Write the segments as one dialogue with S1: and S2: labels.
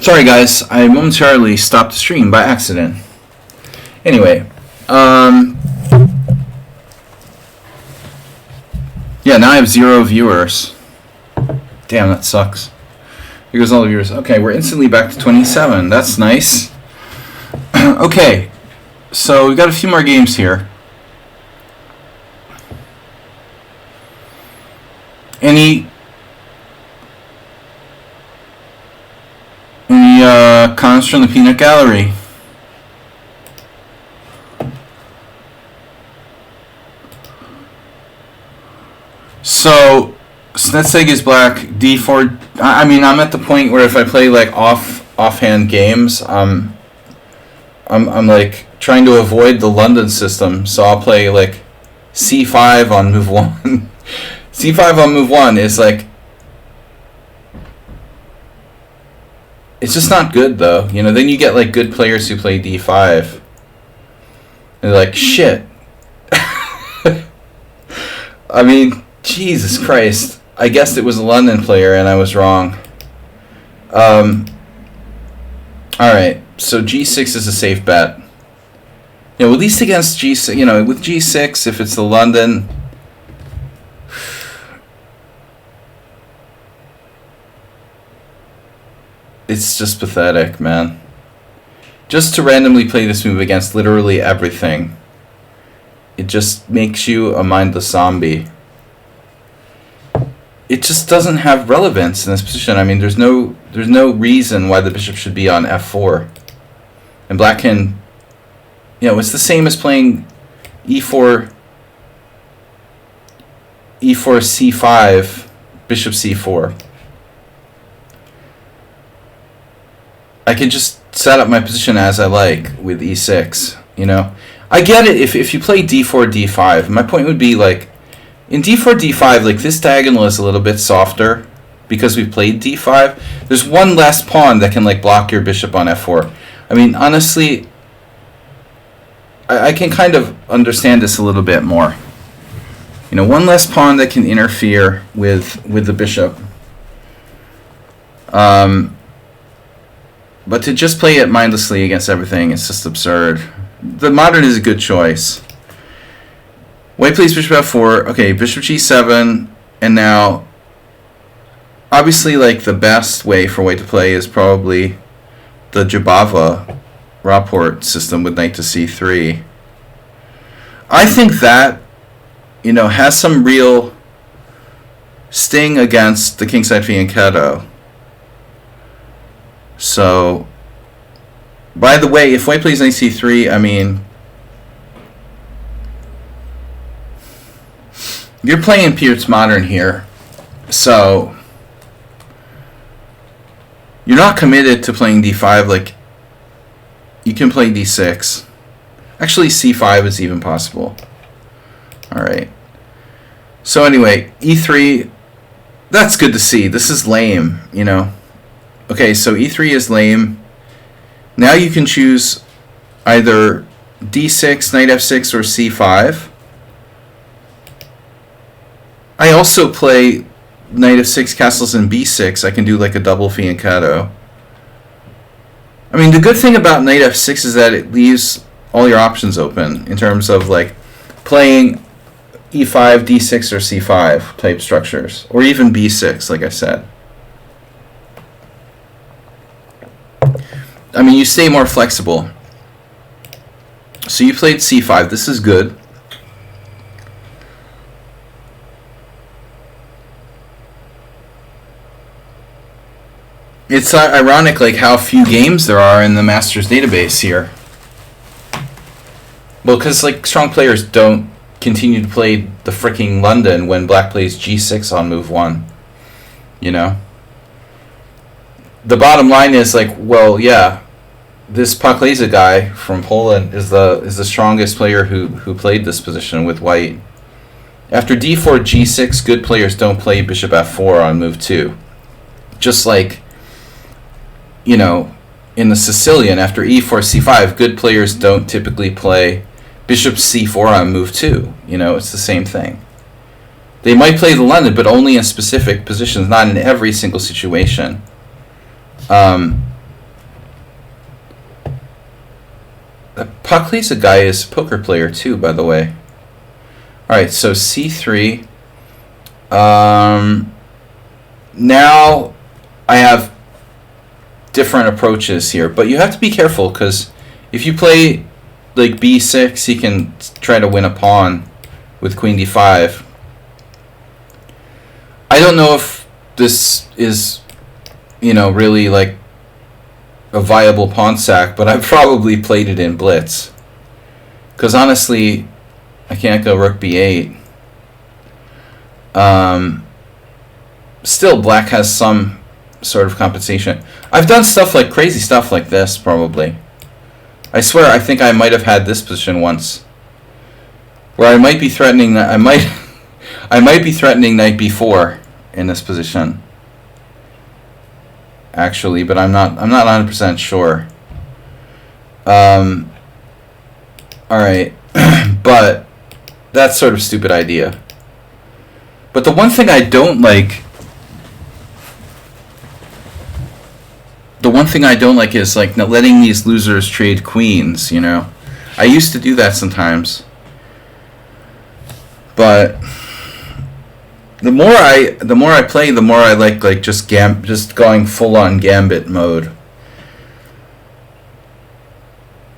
S1: Sorry guys, I momentarily stopped the stream by accident. Anyway, yeah, now I have 0 viewers. Damn, that sucks. Here goes all the viewers. Okay, we're instantly back to 27. That's nice. Okay, so we've got a few more games here. Any comments from the peanut gallery? So Snetseg is black. D4. I mean, I'm at the point where if I play like offhand games, I'm like trying to avoid the London system. So I'll play like C5 on move 1. C5 on move 1 is like, it's just not good though. You know, then you get like good players who play D5. They're like, shit. I mean, Jesus Christ. I guessed it was a London player and I was wrong. Alright, so G6 is a safe bet. You know, at least against G6, you know, with G6, if it's the London, it's just pathetic, man. Just to randomly play this move against literally everything, it just makes you a mindless zombie. It just doesn't have relevance in this position. I mean, there's no reason why the bishop should be on f4. And black can, you know, it's the same as playing e4, c5, bishop c4. I can just set up my position as I like with e6, you know. I get it if you play d4, d5. My point would be like, in d4, d5, like this diagonal is a little bit softer because we've played d5. There's one less pawn that can like block your bishop on f4. I mean, honestly, I can kind of understand this a little bit more. You know, one less pawn that can interfere with the bishop. But to just play it mindlessly against everything, it's just absurd. The modern is a good choice. White plays bishop f4. Okay, bishop g7, and now, obviously, like the best way for white to play is probably the Jabava Rapport system with knight to c3. I think that, you know, has some real sting against the kingside fianchetto. So, by the way, if white plays knight c3, I mean, you're playing Pierce Modern here, so you're not committed to playing d5. Like, you can play d6. Actually, c5 is even possible. Alright. So anyway, e3, that's good to see. This is lame, you know. Okay, so e3 is lame. Now you can choose either d6, knight f6, or c5. I also play knight f6 castles in b6. I can do like a double fianchetto. I mean, the good thing about knight f6 is that it leaves all your options open in terms of like playing e5, d6, or c5 type structures, or even b6, like I said. I mean, you stay more flexible. So you played c5. This is good. It's ironic, like, how few games there are in the Masters database here. Well, because, like, strong players don't continue to play the fricking London when black plays g6 on move 1. You know? The bottom line is, like, well, yeah, this Pakleza guy from Poland is the strongest player who played this position with white. After d4, g6, good players don't play bishop f4 on move 2. Just like, you know, in the Sicilian, after e4, c5, good players don't typically play bishop c4 on move 2. You know, it's the same thing. They might play the London, but only in specific positions, not in every single situation. Puckley's a guy is a poker player too, by the way. All right, so c3. Now I have different approaches here, but you have to be careful because if you play like b6, he can try to win a pawn with queen d5. I don't know if this is, really like a viable pawn sack, but I've probably played it in blitz. Because honestly, I can't go rook b8. Still, black has some sort of compensation. I've done crazy stuff like this, probably. I swear, I think I might have had this position once, where I might be threatening that I might be threatening knight b4 in this position. Actually, but I'm not 100% sure. All right, but that's sort of stupid idea. But the one thing I don't like. The one thing I don't like is like letting these losers trade queens, I used to do that sometimes. But the more I play, the more I like just going full on gambit mode.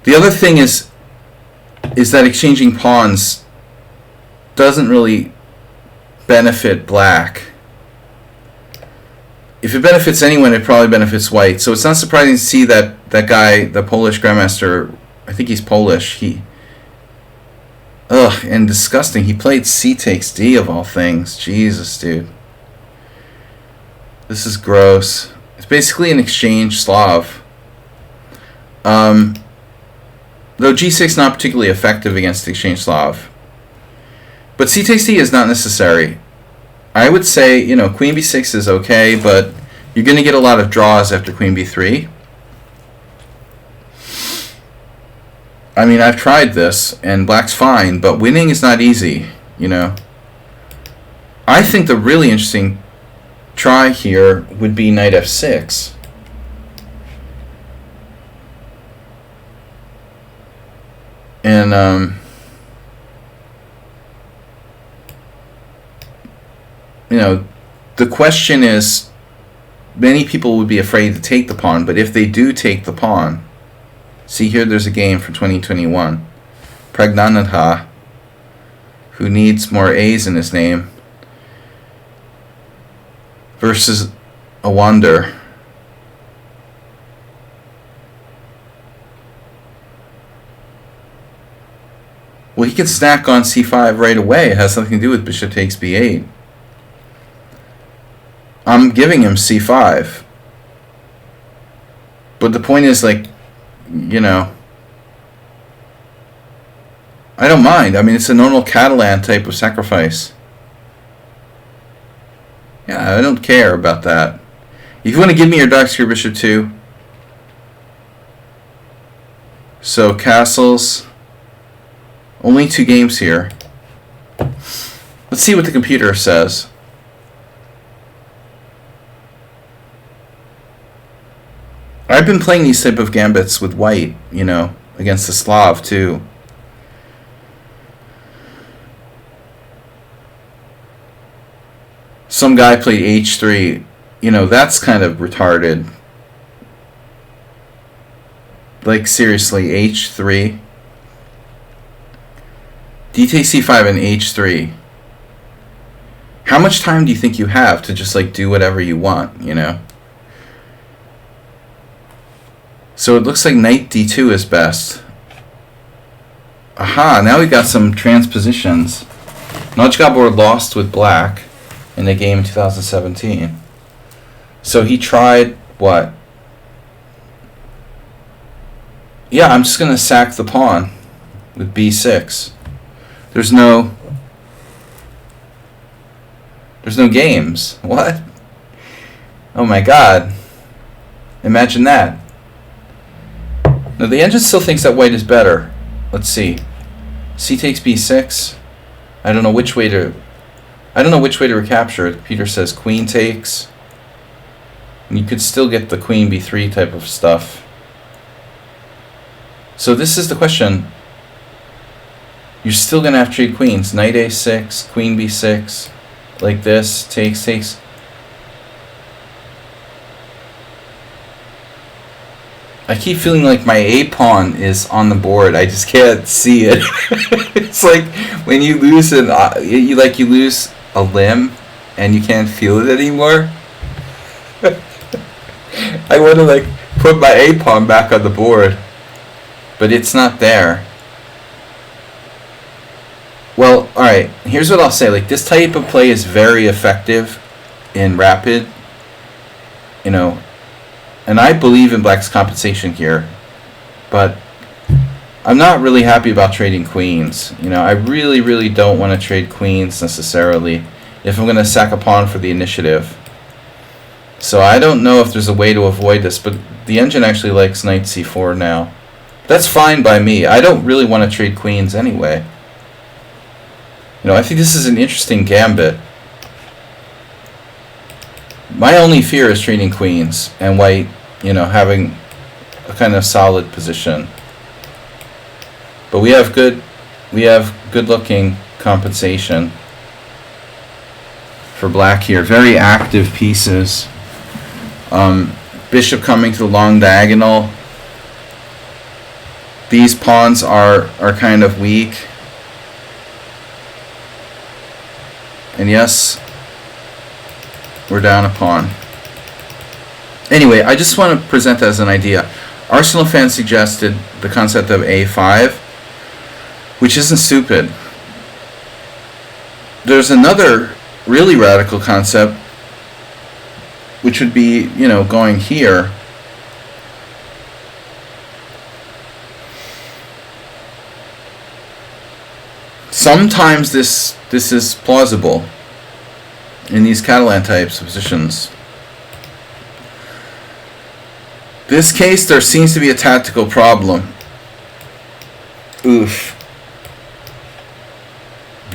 S1: The other thing is that exchanging pawns doesn't really benefit black. If it benefits anyone, it probably benefits white. So it's not surprising to see that guy, the Polish Grandmaster, I think he's Polish, and disgusting. He played C takes D of all things. Jesus, dude. This is gross. It's basically an exchange Slav. Though G6 is not particularly effective against exchange Slav. But C takes D is not necessary. I would say, queen b6 is okay, but you're going to get a lot of draws after queen b3. I mean, I've tried this, and black's fine, but winning is not easy, I think the really interesting try here would be knight f6. And, the question is, many people would be afraid to take the pawn, but if they do take the pawn, see here there's a game from 2021. Pragnanadha, who needs more A's in his name, versus a wonder. Well, he can snack on c5 right away. It has something to do with bishop takes b8. I'm giving him c5. But the point is, I don't mind. I mean, it's a normal Catalan type of sacrifice. Yeah, I don't care about that. If you want to give me your dark square bishop too. So, castles. Only 2 games here. Let's see what the computer says. I've been playing these type of gambits with white, against the Slav too. Some guy played h3. That's kind of retarded. Like, seriously, h3. D takes c5 and h3. How much time do you think you have to just, do whatever you want, So it looks like knight d2 is best. Aha, now we got some transpositions. Notch-Gabor lost with black in the game in 2017. So he tried what? Yeah, I'm just going to sack the pawn with b6. There's no games. What? Oh my god. Imagine that. Now the engine still thinks that white is better. Let's see. C takes b6. I don't know which way to recapture it. Peter says queen takes. And you could still get the queen b3 type of stuff. So this is the question. You're still going to have to trade queens. Knight a6, queen b6, like this, takes. I keep feeling like my a pawn is on the board. I just can't see it. It's like when you lose you lose a limb and you can't feel it anymore. I want to like put my a pawn back on the board, but it's not there. Well, all right. Here's what I'll say. Like, this type of play is very effective in rapid. You know. And I believe in black's compensation here, but I'm not really happy about trading queens. You know, I really, really don't want to trade queens necessarily if I'm going to sack a pawn for the initiative. So I don't know if there's a way to avoid this, but the engine actually likes knight c4 now. That's fine by me. I don't really want to trade queens anyway. You know, I think this is an interesting gambit. My only fear is trading queens and white, you know, having a kind of solid position. But we have good looking compensation for black here. Very active pieces. Bishop coming to the long diagonal. These pawns are kind of weak. And yes, we're down a pawn. Anyway, I just want to present that as an idea. Arsenal fans suggested the concept of a5, which isn't stupid. There's another really radical concept, which would be, you know, going here. Sometimes this is plausible in these Catalan types of positions. This case, there seems to be a tactical problem. Oof.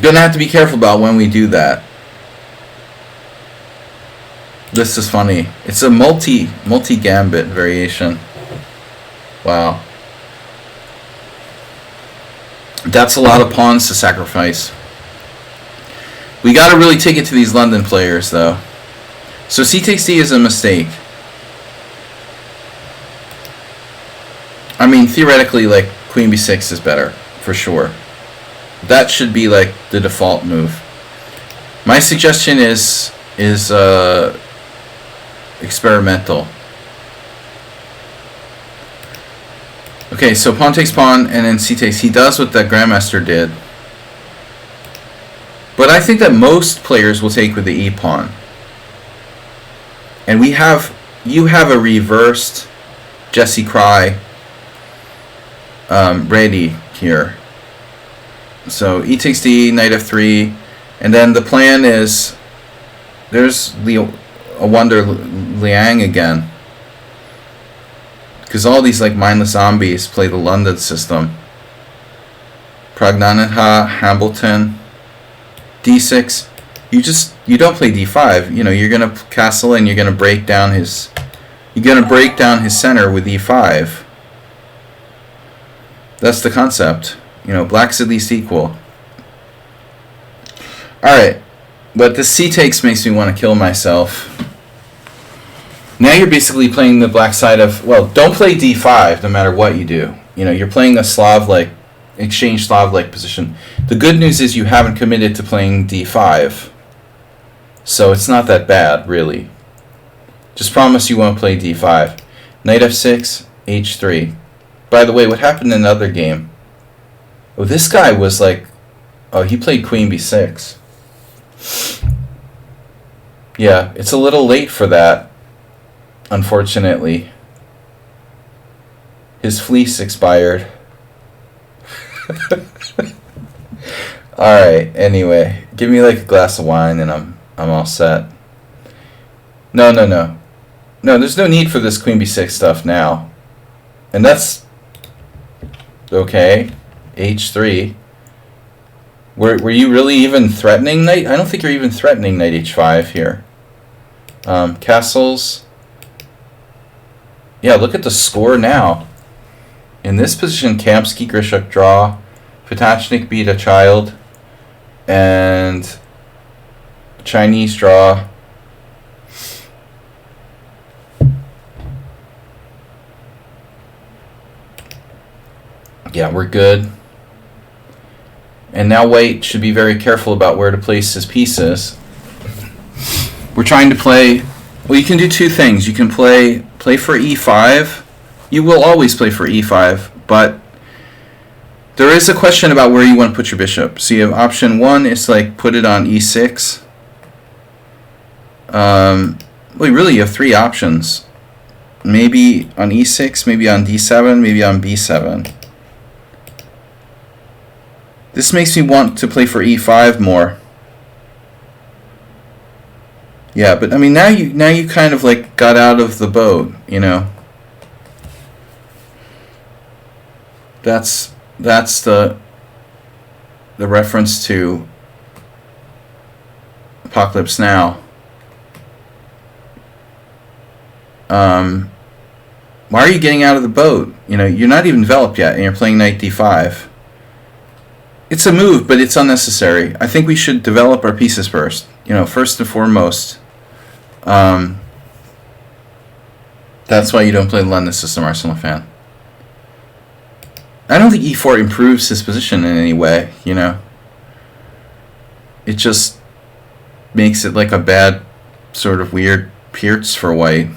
S1: Gonna have to be careful about when we do that. This is funny. It's a multi-gambit variation. Wow. That's a lot of pawns to sacrifice. We gotta really take it to these London players, though. So c takes d is a mistake. I mean, theoretically, like, queen b6 is better, for sure. That should be, like, the default move. My suggestion is experimental. Okay, so pawn takes pawn, and then c takes. He does what the Grandmaster did. But I think that most players will take with the e pawn. And you have a reversed Jesse Cry ready here. So e takes d, knight f3, and then the plan is there's a wonder Liang again, because all these like mindless zombies play the London system. Pragnanatha, Hambleton, d6. You don't play d5. You know, you're gonna castle and you're gonna break down his center with e5. That's the concept. You know, black's at least equal. Alright, but the c takes makes me want to kill myself. Now you're basically playing the black side of, well, don't play d5 no matter what you do. You know, you're playing a Slav-like, exchange Slav-like position. The good news is you haven't committed to playing d5. So it's not that bad, really. Just promise you won't play d5. Knight f6, h3. By the way, what happened in the other game? Oh, this guy was like... Oh, he played queen b6. Yeah, it's a little late for that, unfortunately. His fleece expired. Alright, anyway. Give me like a glass of wine and I'm all set. No, there's no need for this queen b6 stuff now. And that's... Okay. h3. Were you really even threatening knight? I don't think you're even threatening knight h5 here. Castles. Yeah, look at the score now. In this position, Kamsky, Grishuk draw, Potachnik beat a child, and Chinese draw. Yeah, we're good. And now White should be very careful about where to place his pieces. We're trying to play... Well, you can do two things. You can play for e5. You will always play for e5, but there is a question about where you want to put your bishop. So you have option 1 is like put it on e6. Well, really you have 3 options. Maybe on e6, maybe on d7, maybe on b7. This makes me want to play for e5 more. Yeah, but I mean now you kind of like got out of the boat, you know. That's the reference to Apocalypse Now. Why are you getting out of the boat? You know, you're not even developed yet, and you're playing knight d5. It's a move, but it's unnecessary. I think we should develop our pieces first. You know, first and foremost. That's why you don't play the London system, Arsenal fan. I don't think e4 improves his position in any way, you know. It just makes it like a bad sort of weird Pierce for White.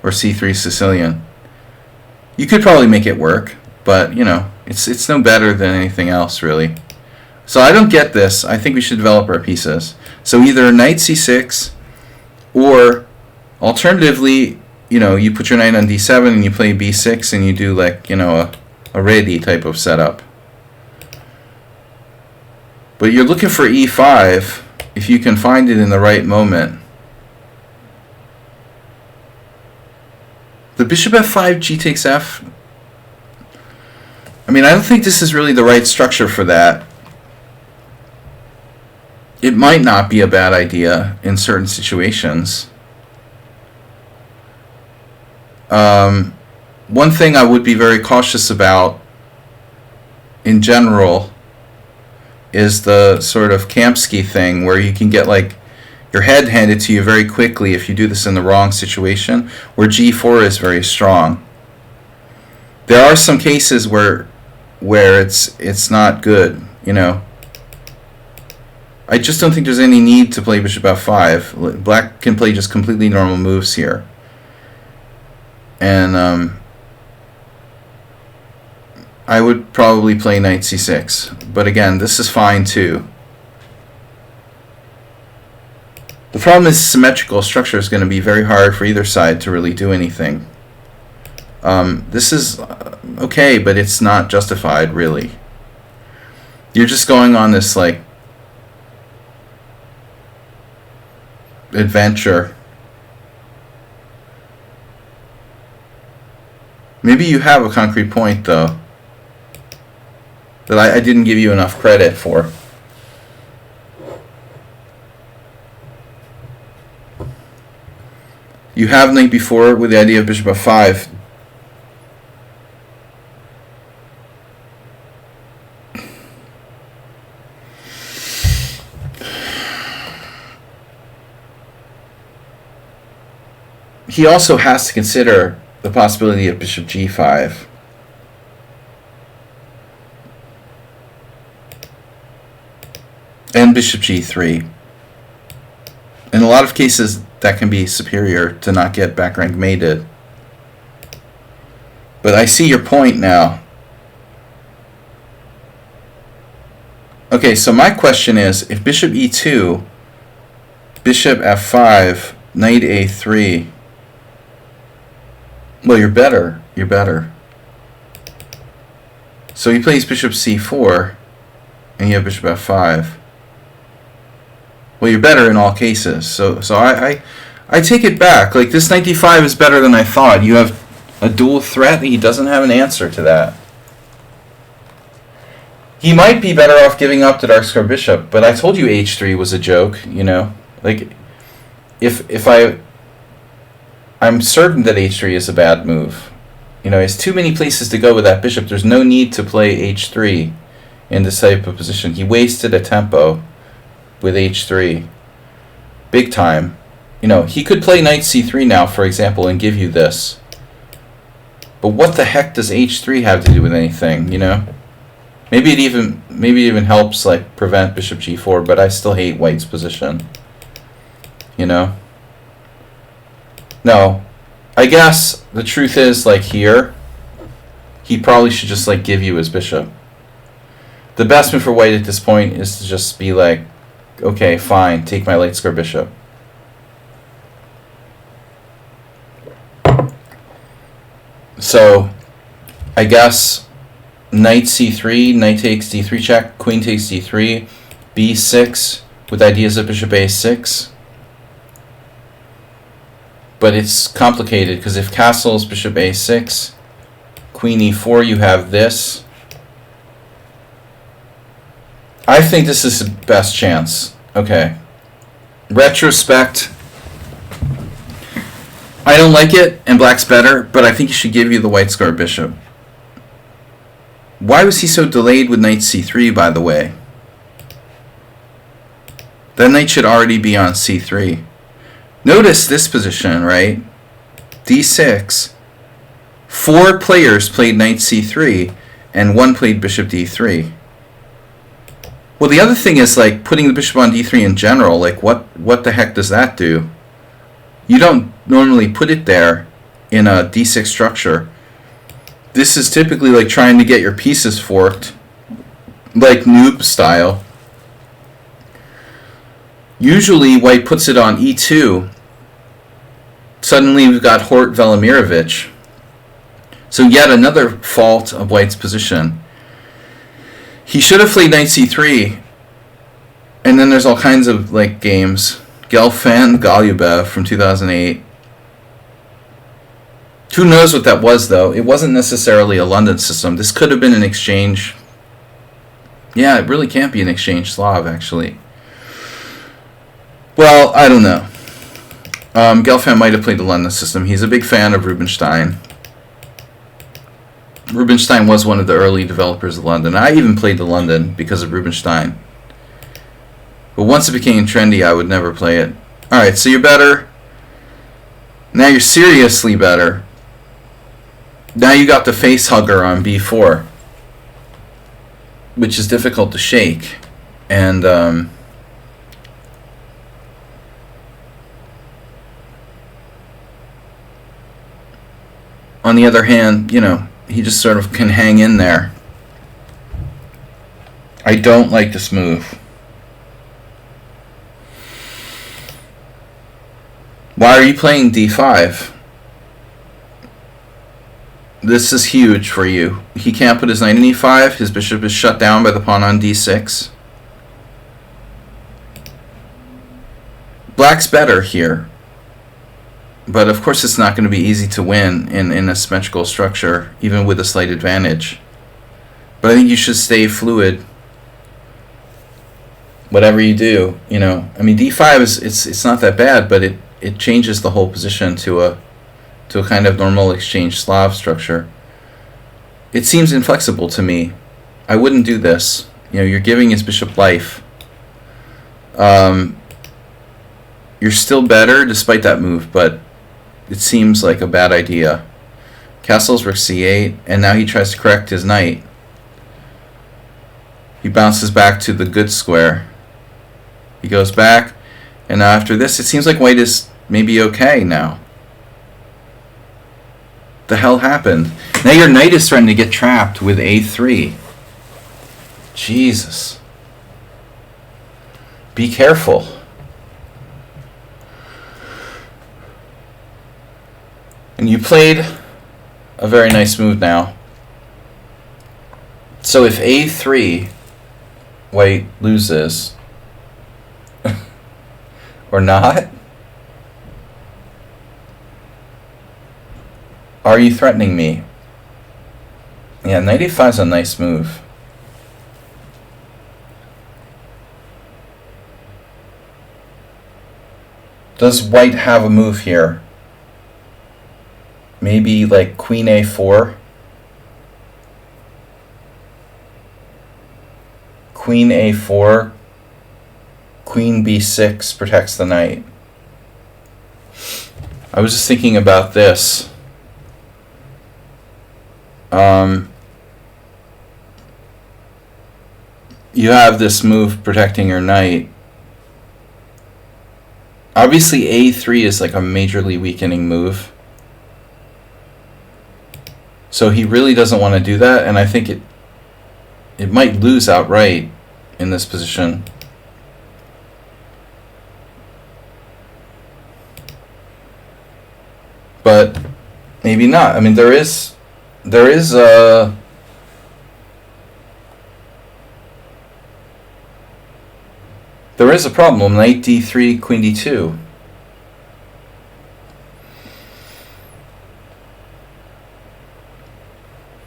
S1: Or c3 Sicilian. You could probably make it work, but, you know, it's no better than anything else, really. So I don't get this. I think we should develop our pieces. So either knight c6, or alternatively, you know, you put your knight on d7 and you play b6 and you do like, you know, a ready type of setup. But you're looking for e5 if you can find it in the right moment. The bishop f5, g takes f. I mean, I don't think this is really the right structure for that. It might not be a bad idea in certain situations. One thing I would be very cautious about in general is the sort of Kamsky thing where you can get like your head handed to you very quickly if you do this in the wrong situation, where g4 is very strong. There are some cases where it's not good, you know. I just don't think there's any need to play bishop f5. Black can play just completely normal moves here. And I would probably play knight c6. But again, this is fine too. The problem is symmetrical structure is going to be very hard for either side to really do anything. This is okay, but it's not justified, really. You're just going on this, like, adventure. Maybe you have a concrete point, though, that I didn't give you enough credit for. You have knight before with the idea of bishop f5. He also has to consider the possibility of bishop g5. And bishop g3. In a lot of cases, that can be superior to not get back rank mated. But I see your point now. Okay, so my question is, if bishop e2, bishop f5, knight a3, well, you're better. You're better. So he plays bishop c4, and you have bishop f5. Well, you're better in all cases. So I take it back. Like, this knight d5 is better than I thought. You have a dual threat. He doesn't have an answer to that. He might be better off giving up the dark square bishop, but I told you h3 was a joke, you know. Like, if I I'm certain that h3 is a bad move. You know, he has too many places to go with that bishop. There's no need to play h3 in this type of position. He wasted a tempo with h3. Big time. You know, he could play knight c3 now, for example, and give you this. But what the heck does h3 have to do with anything, you know? Maybe it even helps, like, prevent bishop g4, but I still hate white's position. You know? No. I guess the truth is, like, here, he probably should just, like, give you his bishop. The best move for white at this point is to just be like, okay, fine, take my light square bishop. So, I guess knight c3, knight takes d3 check, queen takes d3, b6 with ideas of bishop a6. But it's complicated because if castles bishop a6, queen e4, you have this. I think this is the best chance. Okay. Retrospect. I don't like it, and black's better, but I think he should give you the white square bishop. Why was he so delayed with knight c3, by the way? That knight should already be on c3. Notice this position, right? d6. 4 players played knight c3, and 1 played bishop d3. Well, the other thing is, like, putting the bishop on d3 in general. Like, what the heck does that do? You don't normally put it there in a d6 structure. This is typically like trying to get your pieces forked, like noob style. Usually white puts it on e2. Suddenly we've got Hort Velimirovich. So yet another fault of white's position. He should have played knight c3, and then there's all kinds of like games. Gelfand Golubev from 2008. Who knows what that was, though? It wasn't necessarily a London system. This could have been an exchange. Yeah, it really can't be an exchange Slav, actually. Well, I don't know. Gelfand might have played the London system. He's a big fan of Rubinstein. Rubinstein was one of the early developers of London. I even played the London because of Rubinstein. But once it became trendy, I would never play it. Alright, so you're better. Now you're seriously better. Now you got the face hugger on b4, which is difficult to shake. And on the other hand, you know, he just sort of can hang in there. I don't like this move. Why are you playing d5? This is huge for you. He can't put his knight in e5. His bishop is shut down by the pawn on d6. Black's better here. But of course it's not going to be easy to win in a symmetrical structure, even with a slight advantage. But I think you should stay fluid. Whatever you do, you know. I mean, d5 it's not that bad, but it changes the whole position to a kind of normal exchange Slav structure. It seems inflexible to me. I wouldn't do this. You know, you're giving his bishop life. You're still better despite that move, but it seems like a bad idea. Castles rook c8, and now he tries to correct his knight. He bounces back to the good square. He goes back, and now after this, it seems like white is maybe okay now. The hell happened? Now your knight is starting to get trapped with a3. Jesus. Be careful. And you played a very nice move now. So if a3, white loses, or not, are you threatening me? Yeah, knight a5 is a nice move. Does white have a move here? Maybe like queen a4. Queen a4. Queen b6 protects the knight. I was just thinking about this. You have this move protecting your knight. Obviously a3 is like a majorly weakening move. So he really doesn't want to do that, and I think it might lose outright in this position. But maybe not. I mean, there is a problem. Knight d3, queen d2.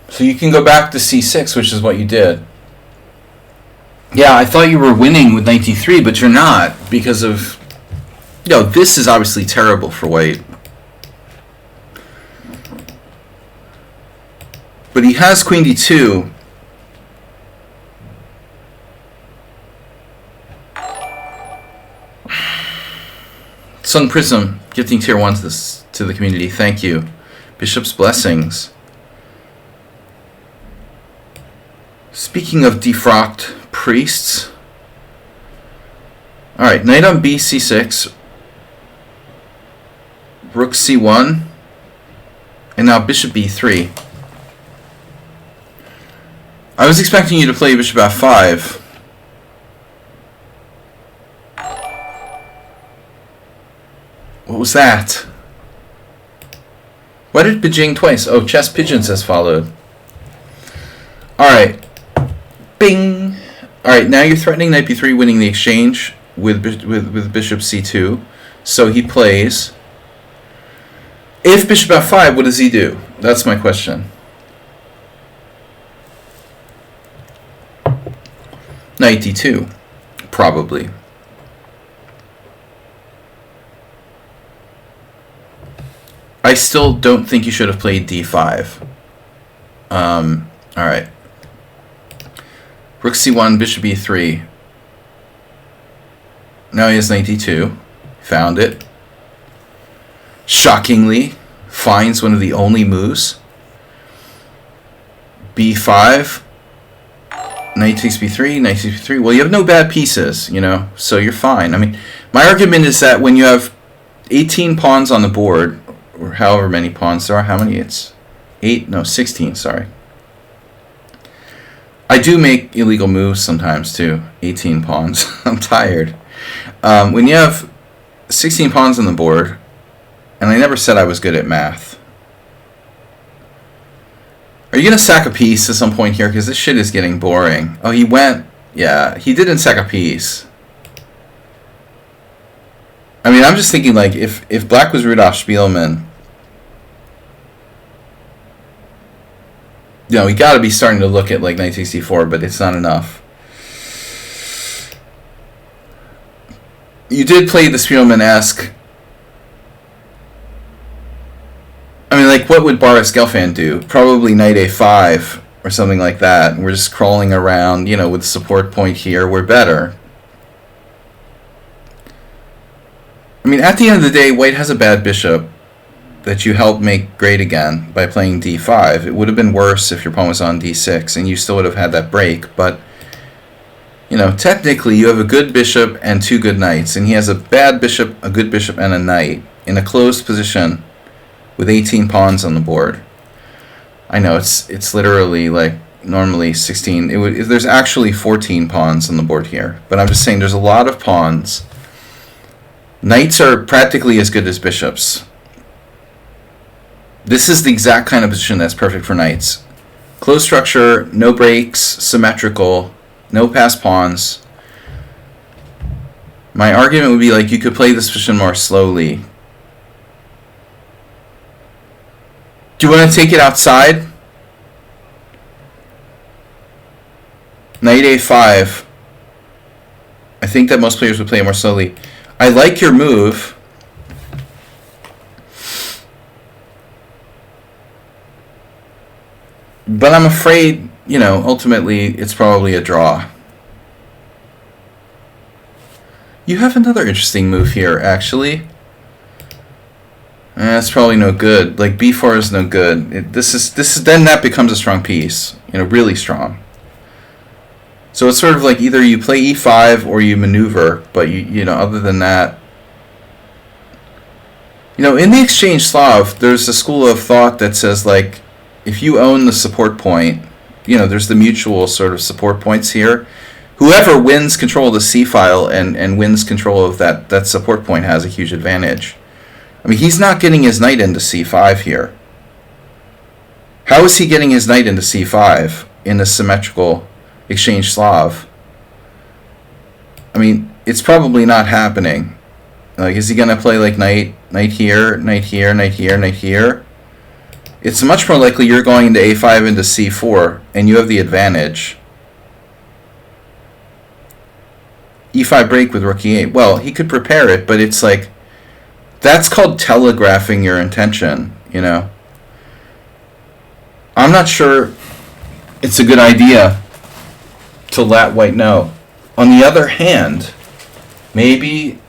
S1: So you can go back to c6, which is what you did. Yeah, I thought you were winning with knight d3, but you're not because of... this is obviously terrible for white. But he has queen d2. Sun Prism, gifting tier 1 to the community. Thank you. Bishop's Blessings. Speaking of defrocked priests. Alright, knight on b, c6. Rook c1. And now bishop b3. I was expecting you to play bishop f5. What was that? Why did Beijing twice? Oh, chess pigeons has followed. Alright. Bing! Alright, now you're threatening knight b3, winning the exchange with bishop c2. So he plays. If bishop f5, what does he do? That's my question. Knight d2, probably. I still don't think you should have played d5. Alright. Rook c1, bishop e3. Now he has knight d2. Found it. Shockingly, finds one of the only moves. b5. Knight takes b3, knight takes b3. Well, you have no bad pieces, so you're fine. I mean, my argument is that when you have 18 pawns on the board, or however many pawns there are, how many? It's 16, sorry. I do make illegal moves sometimes too, 18 pawns. I'm tired. When you have 16 pawns on the board, and I never said I was good at math. Are you going to sack a piece at some point here? Because this shit is getting boring. Oh, he went... Yeah, he didn't sack a piece. I mean, I'm just thinking, like, if Black was Rudolf Spielman... we got to be starting to look at, like, 1964, but it's not enough. You did play the Spielman-esque... I mean, like, what would Boris Gelfand do? Probably knight a5 or something like that. We're just crawling around, with support point here. We're better. I mean, at the end of the day, white has a bad bishop that you help make great again by playing d5. It would have been worse if your pawn was on d6, and you still would have had that break. But, technically, you have a good bishop and two good knights, and he has a bad bishop, a good bishop, and a knight in a closed position with 18 pawns on the board. I know, it's literally, like, normally 16. There's actually 14 pawns on the board here. But I'm just saying there's a lot of pawns. Knights are practically as good as bishops. This is the exact kind of position that's perfect for knights. Closed structure, no breaks, symmetrical, no passed pawns. My argument would be, like, you could play this position more slowly. Do you want to take it outside? Knight a5. I think that most players would play it more slowly. I like your move. But I'm afraid, ultimately it's probably a draw. You have another interesting move here, actually. That's probably no good. Like b4 is no good. This is then that becomes a strong piece. Really strong. So it's sort of like either you play e5 or you maneuver, but other than that, in the exchange Slav, there's a school of thought that says like if you own the support point, there's the mutual sort of support points here. Whoever wins control of the C file and wins control of that support point has a huge advantage. I mean, he's not getting his knight into c5 here. How is he getting his knight into c5 in the symmetrical exchange Slav? I mean, it's probably not happening. Like, is he going to play like knight here, knight here, knight here, knight here? It's much more likely you're going into a5 into c4, and you have the advantage. e5 break with rook e8. Well, he could prepare it, but it's like, that's called telegraphing your intention, I'm not sure it's a good idea to let white know. On the other hand, maybe,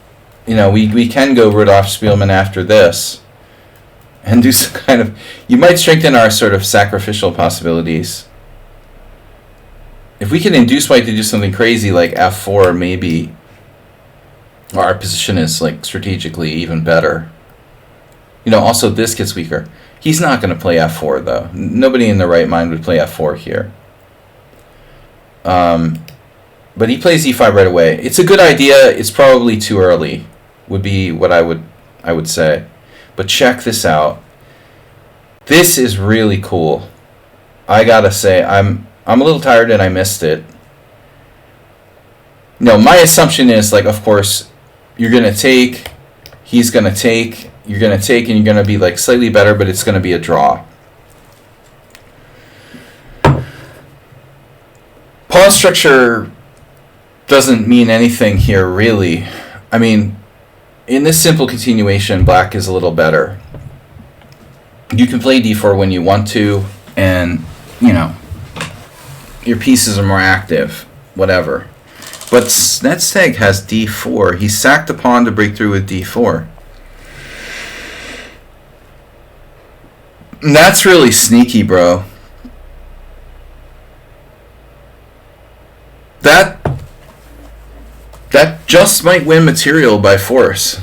S1: we can go Rudolf Spielman after this and do some kind of... You might strengthen our sort of sacrificial possibilities. If we can induce white to do something crazy like f4, maybe our position is like strategically even better. Also this gets weaker. He's not going to play f4 though. Nobody in their right mind would play f4 here. But he plays e5 right away. It's a good idea. It's probably too early, would be what I would say. But check this out. This is really cool. I gotta say, I'm a little tired and I missed it. My assumption is like, of course, you're gonna take, he's gonna take, you're gonna take, and you're gonna be like slightly better, but it's gonna be a draw. Pawn structure doesn't mean anything here, really. I mean, in this simple continuation, black is a little better. You can play d4 when you want to, and, your pieces are more active, whatever. But Snedsteg has d4. He sacked the pawn to break through with d4. And that's really sneaky, bro. That just might win material by force.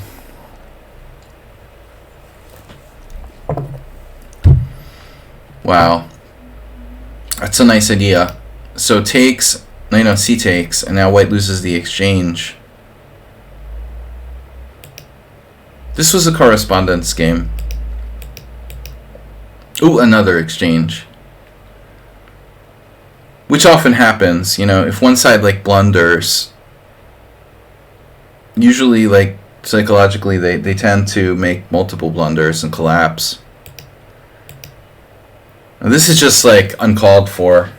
S1: Wow. That's a nice idea. So takes, knight on c takes, and now white loses the exchange. This was a correspondence game. Ooh, another exchange. Which often happens, if one side like blunders, usually like psychologically they tend to make multiple blunders and collapse. Now, this is just like uncalled for.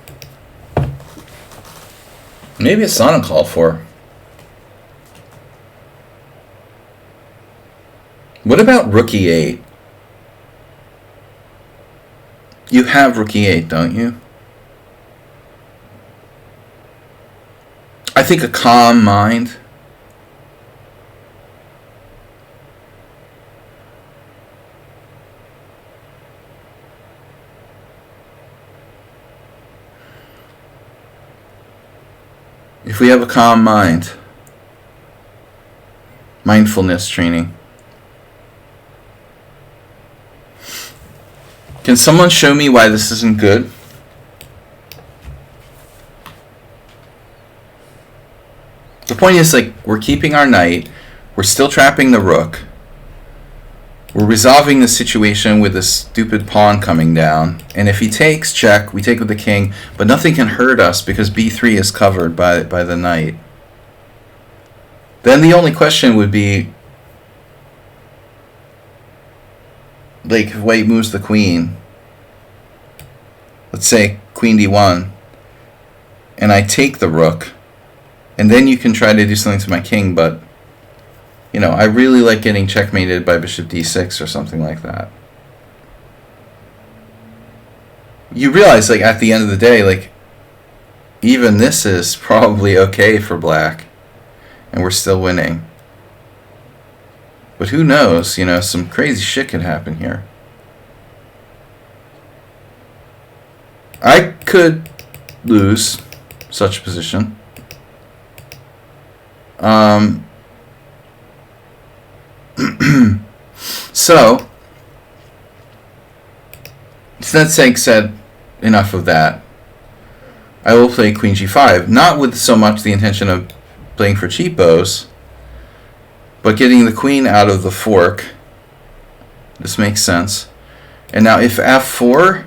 S1: Maybe it's not uncalled for. What about rook e8? You have rook e8, don't you? I think a calm mind. If we have a calm mind, mindfulness training. Can someone show me why this isn't good? The point is, like, we're keeping our knight, we're still trapping the rook, we're resolving the situation with this stupid pawn coming down, and if he takes, check, we take with the king, but nothing can hurt us because b3 is covered by the knight. Then the only question would be, like, if white moves the queen, let's say queen d1, and I take the rook, and then you can try to do something to my king, but I really like getting checkmated by bishop d6 or something like that. you realize, like, at the end of the day, like, even this is probably okay for black, and we're still winning. But who knows? You know, some crazy shit could happen here. I could lose such a position. So, that saying said, enough of that. I will play Queen G5, not with so much the intention of playing for cheapos, but getting the queen out of the fork. This makes sense. And now if F4,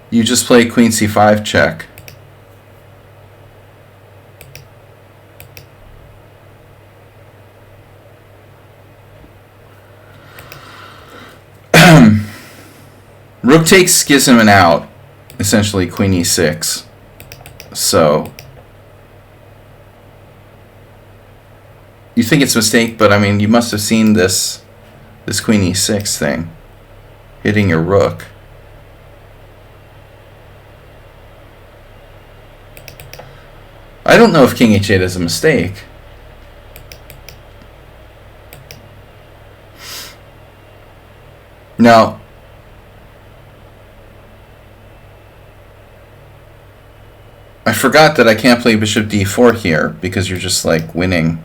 S1: you just play Queen C5 check. Rook takes gives him an out, essentially Queen E6. So you think it's a mistake, but I mean, you must have seen this Queen E6 thing hitting your rook. I don't know if King H8 is a mistake. Now, I forgot that I can't play Bishop D4 here because you're just like winning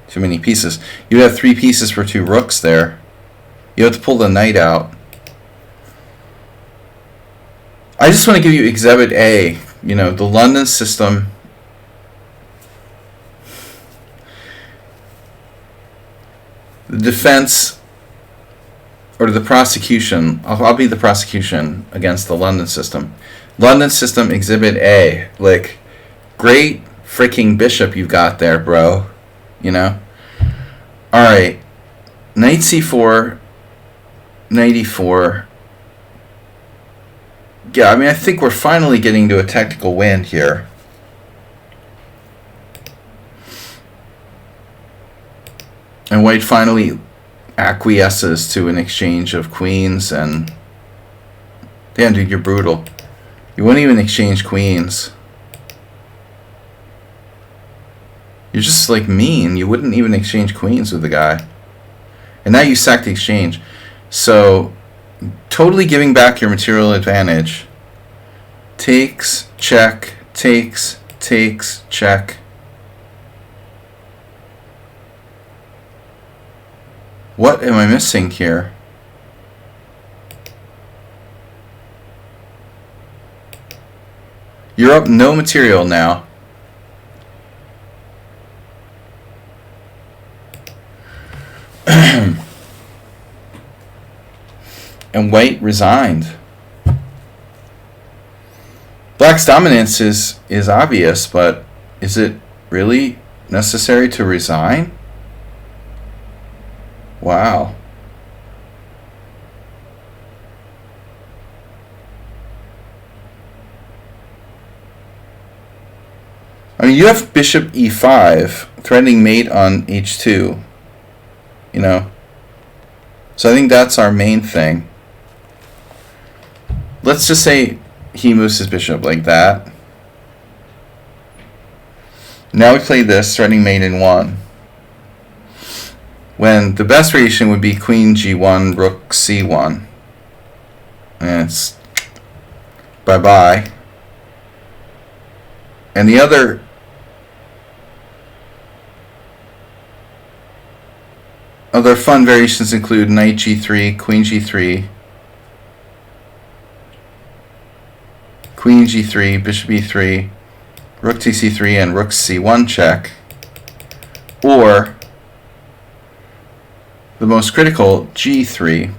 S1: too many pieces. You have 3 pieces for 2 rooks there. You have to pull the knight out. I just want to give you Exhibit A, you know, the London system. The defense or the prosecution, I'll be the prosecution against the London system. London system Exhibit A. Like, great freaking bishop you got there, bro. You know? Alright. Knight C4. Knight E4. Yeah, I mean, I think we're finally getting to a technical win here. And white finally acquiesces to an exchange of queens, and damn, dude, you're brutal. You wouldn't even exchange queens. You're just like mean. You wouldn't even exchange queens with the guy. And now you sack the exchange. So totally giving back your material advantage. Takes, check, takes, check. What am I missing here? You're up no material now. And white resigned. Black's dominance is obvious, but is it really necessary to resign? Wow. I mean, you have bishop e5 threatening mate on h2, you know. So I think that's our main thing. Let's just say he moves his bishop like that. Now we play this, threatening mate in 1. When the best variation would be queen g1, rook c1. And it's bye-bye. And the other fun variations include knight g3, queen g3, queen g3, bishop e3, rook tc3, and rook c1 check. Or the most critical, g3.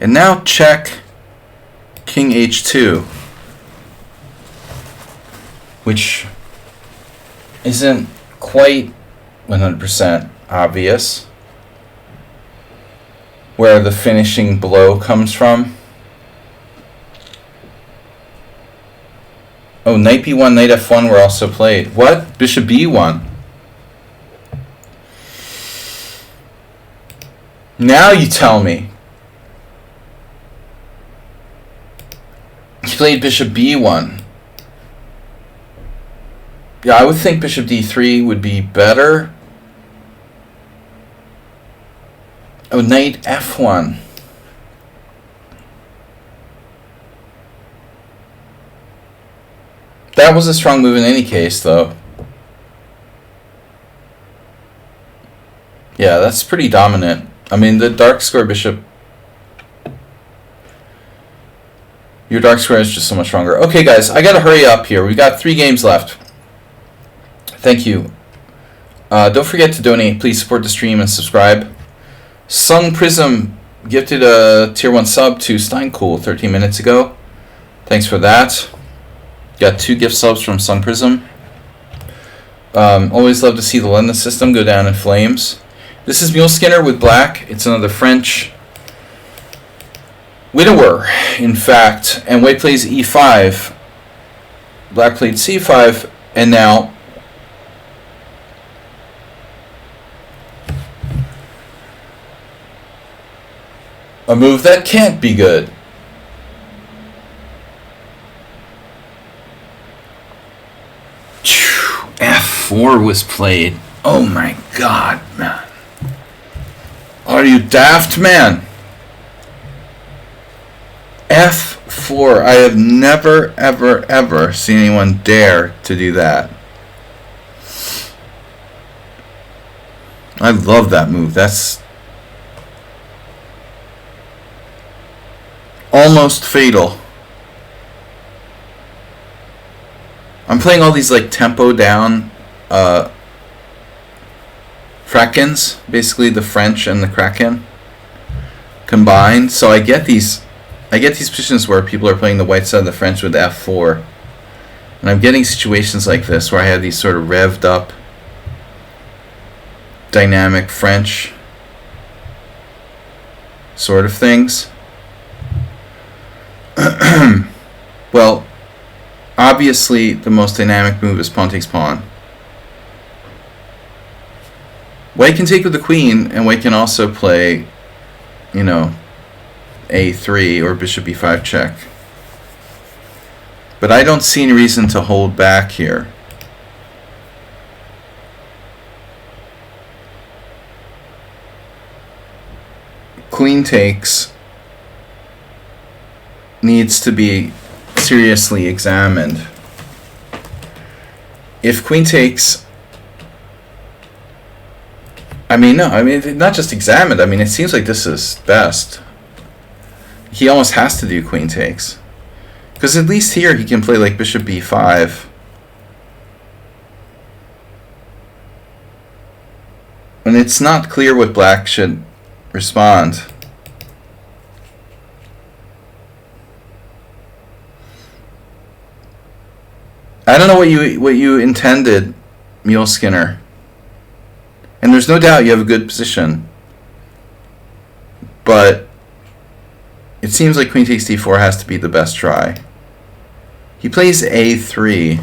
S1: And now check king h2, which isn't quite 100% obvious where the finishing blow comes from. Oh, knight b1, knight f1 were also played. What? Bishop b1. Now you tell me. He played bishop b1. Yeah, I would think bishop d3 would be better. Oh, knight f1. That was a strong move in any case, though. Yeah, that's pretty dominant. I mean, the dark square bishop... Your dark square is just so much stronger. Okay, guys, I gotta hurry up here. We've got 3 games left. Thank you. Don't forget to donate. Please support the stream and subscribe. Sung Prism gifted a tier 1 sub to Steincool 13 minutes ago. Thanks for that. Got 2 gift subs from Sung Prism. Always love to see the London system go down in flames. This is Mule Skinner with black. It's another French widower, in fact. And white plays e5. Black played c5. And now a move that can't be good. F4 was played. Oh my god, man. Are you daft, man? F4. I have never, ever, ever seen anyone dare to do that. I love that move. That's almost fatal. I'm playing all these like tempo down Krakens, basically the French and the Kraken combined. So I get these positions where people are playing the white side of the French with f4, and I'm getting situations like this where I have these sort of revved up dynamic French sort of things. Well, obviously the most dynamic move is pawn takes pawn. White can take with the queen, and white can also play, you know, a3 or bishop b5 check. But I don't see any reason to hold back here. Queen takes needs to be seriously examined. If queen takes, not just examined, it seems like this is best. He almost has to do queen takes, because at least here he can play like bishop b5. And it's not clear what black should respond. I don't know what you intended, Mule Skinner. And there's no doubt you have a good position. But it seems like queen takes d4 has to be the best try. He plays a3,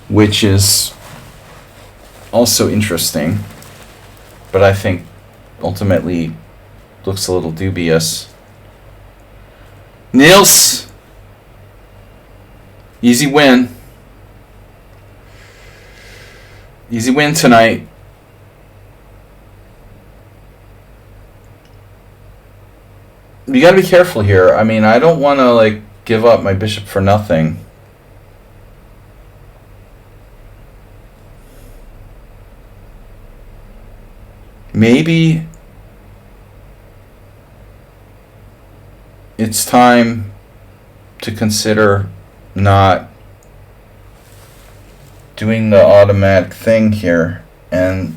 S1: which is also interesting, but I think ultimately looks a little dubious. Niels! Easy win. Easy win tonight. You gotta be careful here. I don't want to give up my bishop for nothing. Maybe it's time to consider not doing the automatic thing here, and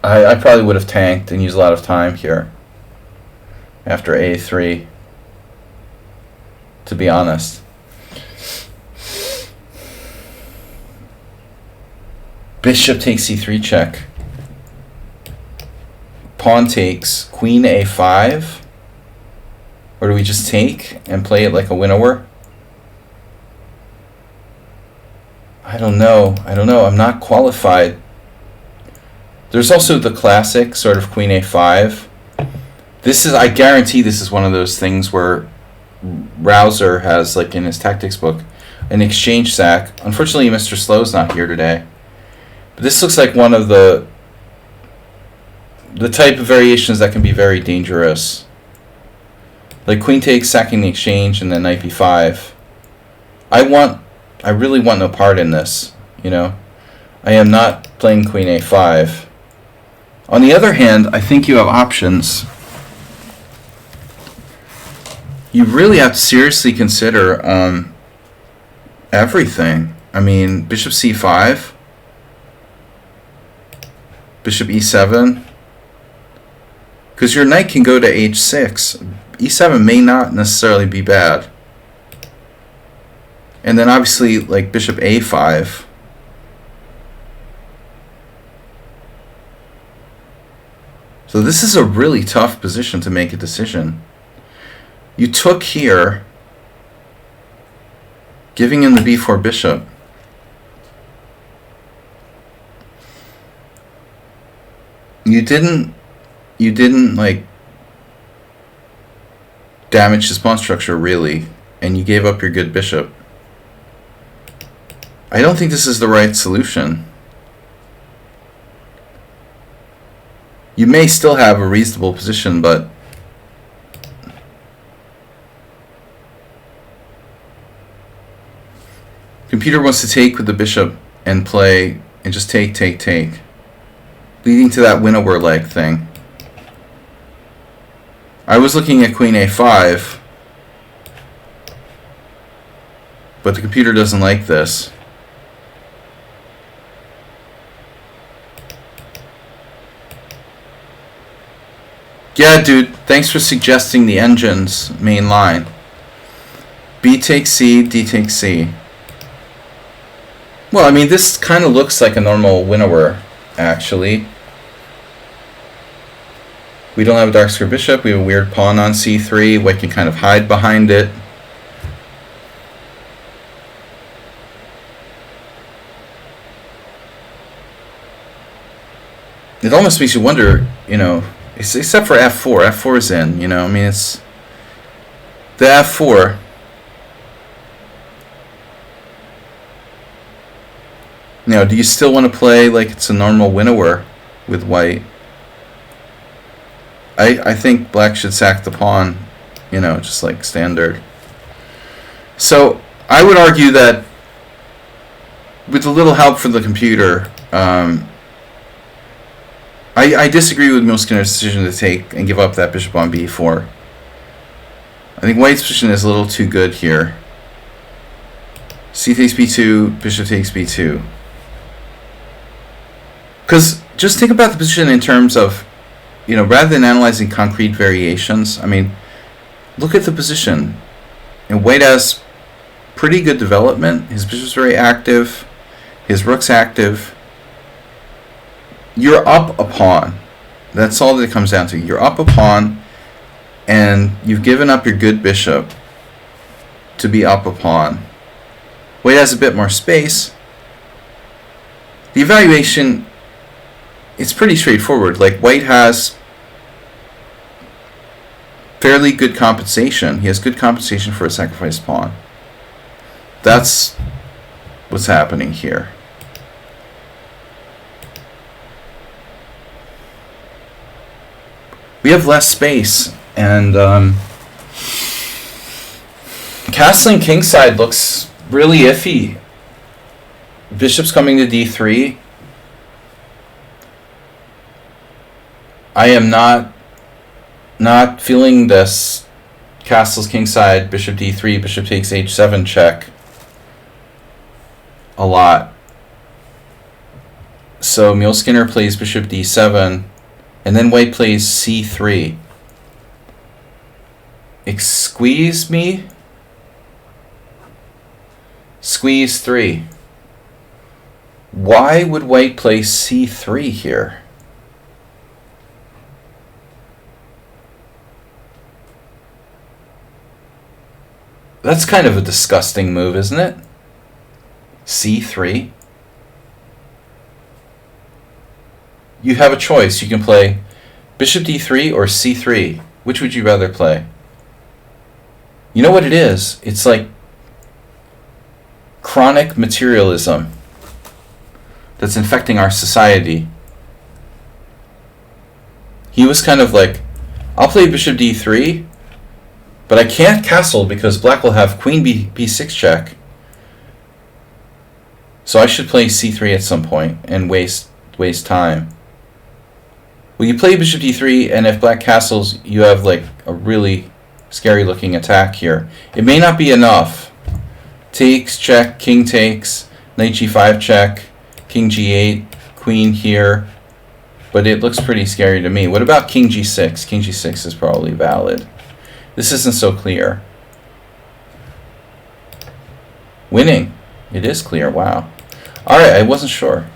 S1: I probably would have tanked and used a lot of time here after a3, to be honest. Bishop takes c3 check. Pawn takes queen a5. Or do we just take and play it like a winnower? I don't know. I'm not qualified There's also the classic sort of queen a5. This is, I guarantee this is one of those things where Rouser has, like in his tactics book, an exchange sack. Unfortunately, Mr. Slow's not here today. But this looks like one of the type of variations that can be very dangerous. Like queen takes, sacking the exchange, and then knight b5. I really want no part in this, you know. I am not playing queen a5. On the other hand, I think you have options. You really have to seriously consider everything. I mean, bishop c5, bishop e7, because your knight can go to h6. e7 may not necessarily be bad. And then obviously, like bishop a5. So this is a really tough position to make a decision. You took here, giving him the b4 bishop. You didn't like damage his pawn structure really, and you gave up your good bishop. I don't think this is the right solution. You may still have a reasonable position, but computer wants to take with the bishop and play and just take, leading to that winnower leg thing. I was looking at queen a5, but the computer doesn't like this. Yeah, dude, thanks for suggesting the engine's main line. B takes C, D takes C. Well, I mean, this kind of looks like a normal winnower, actually. We don't have a dark square bishop. We have a weird pawn on c3. White can kind of hide behind it. It almost makes you wonder, you know, except for f4. f4 is in, you know. I mean, it's the f4. Now, do you still want to play like it's a normal winnower with white? I think black should sack the pawn, you know, just like standard. So I would argue that with a little help from the computer, I disagree with Milskinner's decision to take and give up that bishop on b4. I think white's position is a little too good here. C takes b2, bishop takes b2. Because just think about the position in terms of, you know, rather than analyzing concrete variations, I mean, look at the position. And white has pretty good development. His bishop's very active. His rook's active. You're up a pawn. That's all that it comes down to. You're up a pawn, and you've given up your good bishop to be up a pawn. White has a bit more space. The evaluation, it's pretty straightforward. Like, white has fairly good compensation. He has good compensation for a sacrificed pawn. That's what's happening here. We have less space, and castling kingside looks really iffy. Bishop's coming to d3. I am not feeling this castles kingside, bishop d3, bishop takes h7 check a lot. So Muleskinner plays bishop d7, and then white plays c3. Squeeze me? Squeeze 3. Why would white play c3 here? That's kind of a disgusting move, isn't it? c3. you have a choice. You can play bishop d3 or c3. Which would you rather play? You know what it is? It's like chronic materialism that's infecting our society. He was kind of like, I'll play bishop d3, but I can't castle because black will have queen b6 check. So I should play c3 at some point and waste time. Well, you play bishop d3, and if black castles, you have like a really scary looking attack here. It may not be enough. Takes, check, king takes, knight g5 check, king g8, queen here. But it looks pretty scary to me. What about king g6? King g6 is probably valid. This isn't so clear. Winning. It is clear. Wow. Alright, I wasn't sure.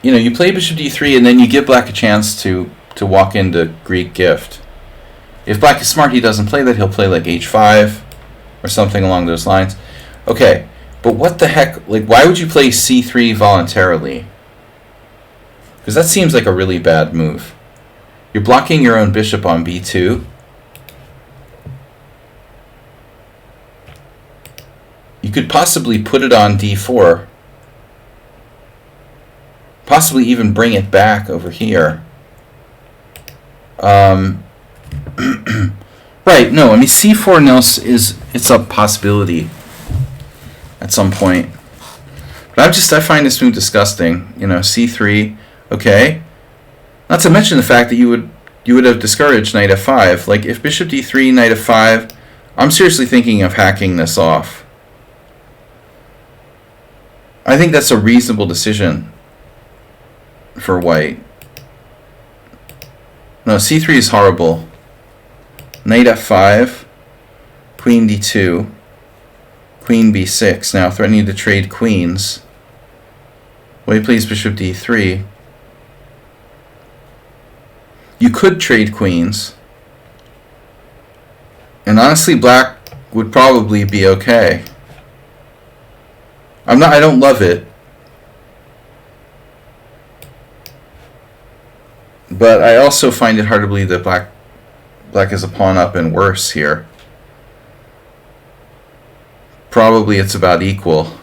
S1: You know, you play bishop d3 and then you give black a chance to walk into Greek gift. If black is smart, he doesn't play that. He'll play like h5 or something along those lines. Okay, but what the heck? Like, why would you play c3 voluntarily? Because that seems like a really bad move. You're blocking your own bishop on b2. You could possibly put it on d4. Possibly even bring it back over here. Right, no, I mean c4 nils it's a possibility at some point. But I find this move disgusting. You know, c3, okay. Not to mention the fact that you would have discouraged knight f5. Like if bishop d3, knight f5, I'm seriously thinking of hacking this off. I think that's a reasonable decision for white. No, c3 is horrible. Knight f5, queen d2, queen b6. Now threatening to trade queens. White plays bishop d3. You could trade queens. And honestly, black would probably be okay. I don't love it. But I also find it hard to believe that black is a pawn up and worse here. Probably it's about equal.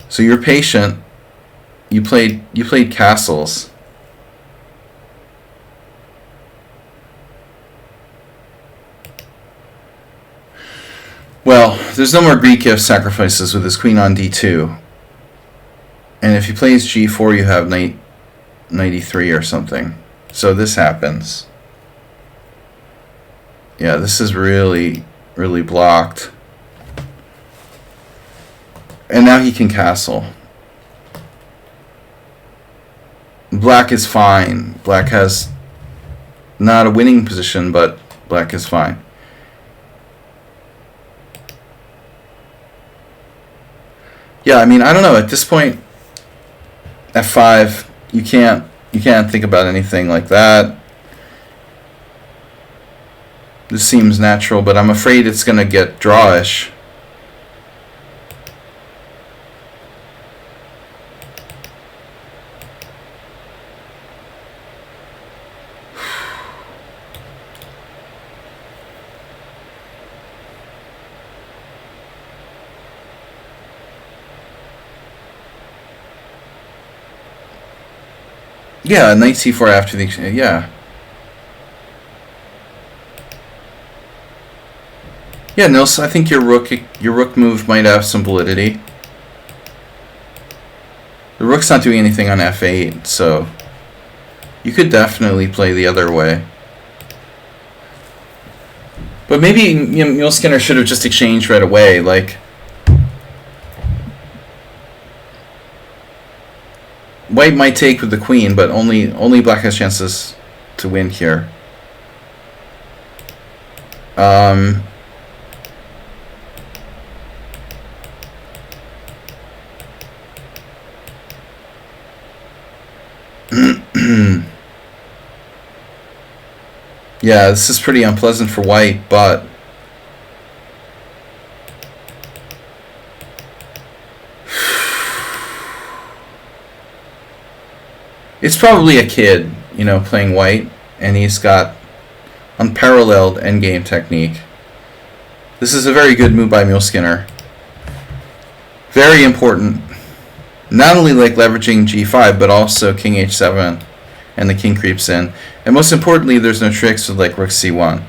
S1: So you're patient. You played castles. Well, there's no more Greek gift sacrifices with his queen on d2. And if he plays g4, you have knight e3 or something. So this happens. Yeah, this is really, really blocked. And now he can castle. Black is fine. Black has not a winning position, but black is fine. Yeah, I mean, I don't know. At this point, f5, you can't think about anything like that. This seems natural, but I'm afraid it's going to get drawish. Yeah, knight c4 after the yeah. Yeah, Nils, I think your rook move might have some validity. The rook's not doing anything on f8, so you could definitely play the other way. But maybe Mule Skinner should have just exchanged right away, like white might take with the queen, but only black has chances to win here. Yeah, this is pretty unpleasant for white, but It's probably a kid, you know, playing white, and he's got unparalleled endgame technique. This is a very good move by Muleskinner. Very important. Not only like leveraging g5, but also king h7, and the king creeps in. And most importantly, there's no tricks with like rook c1.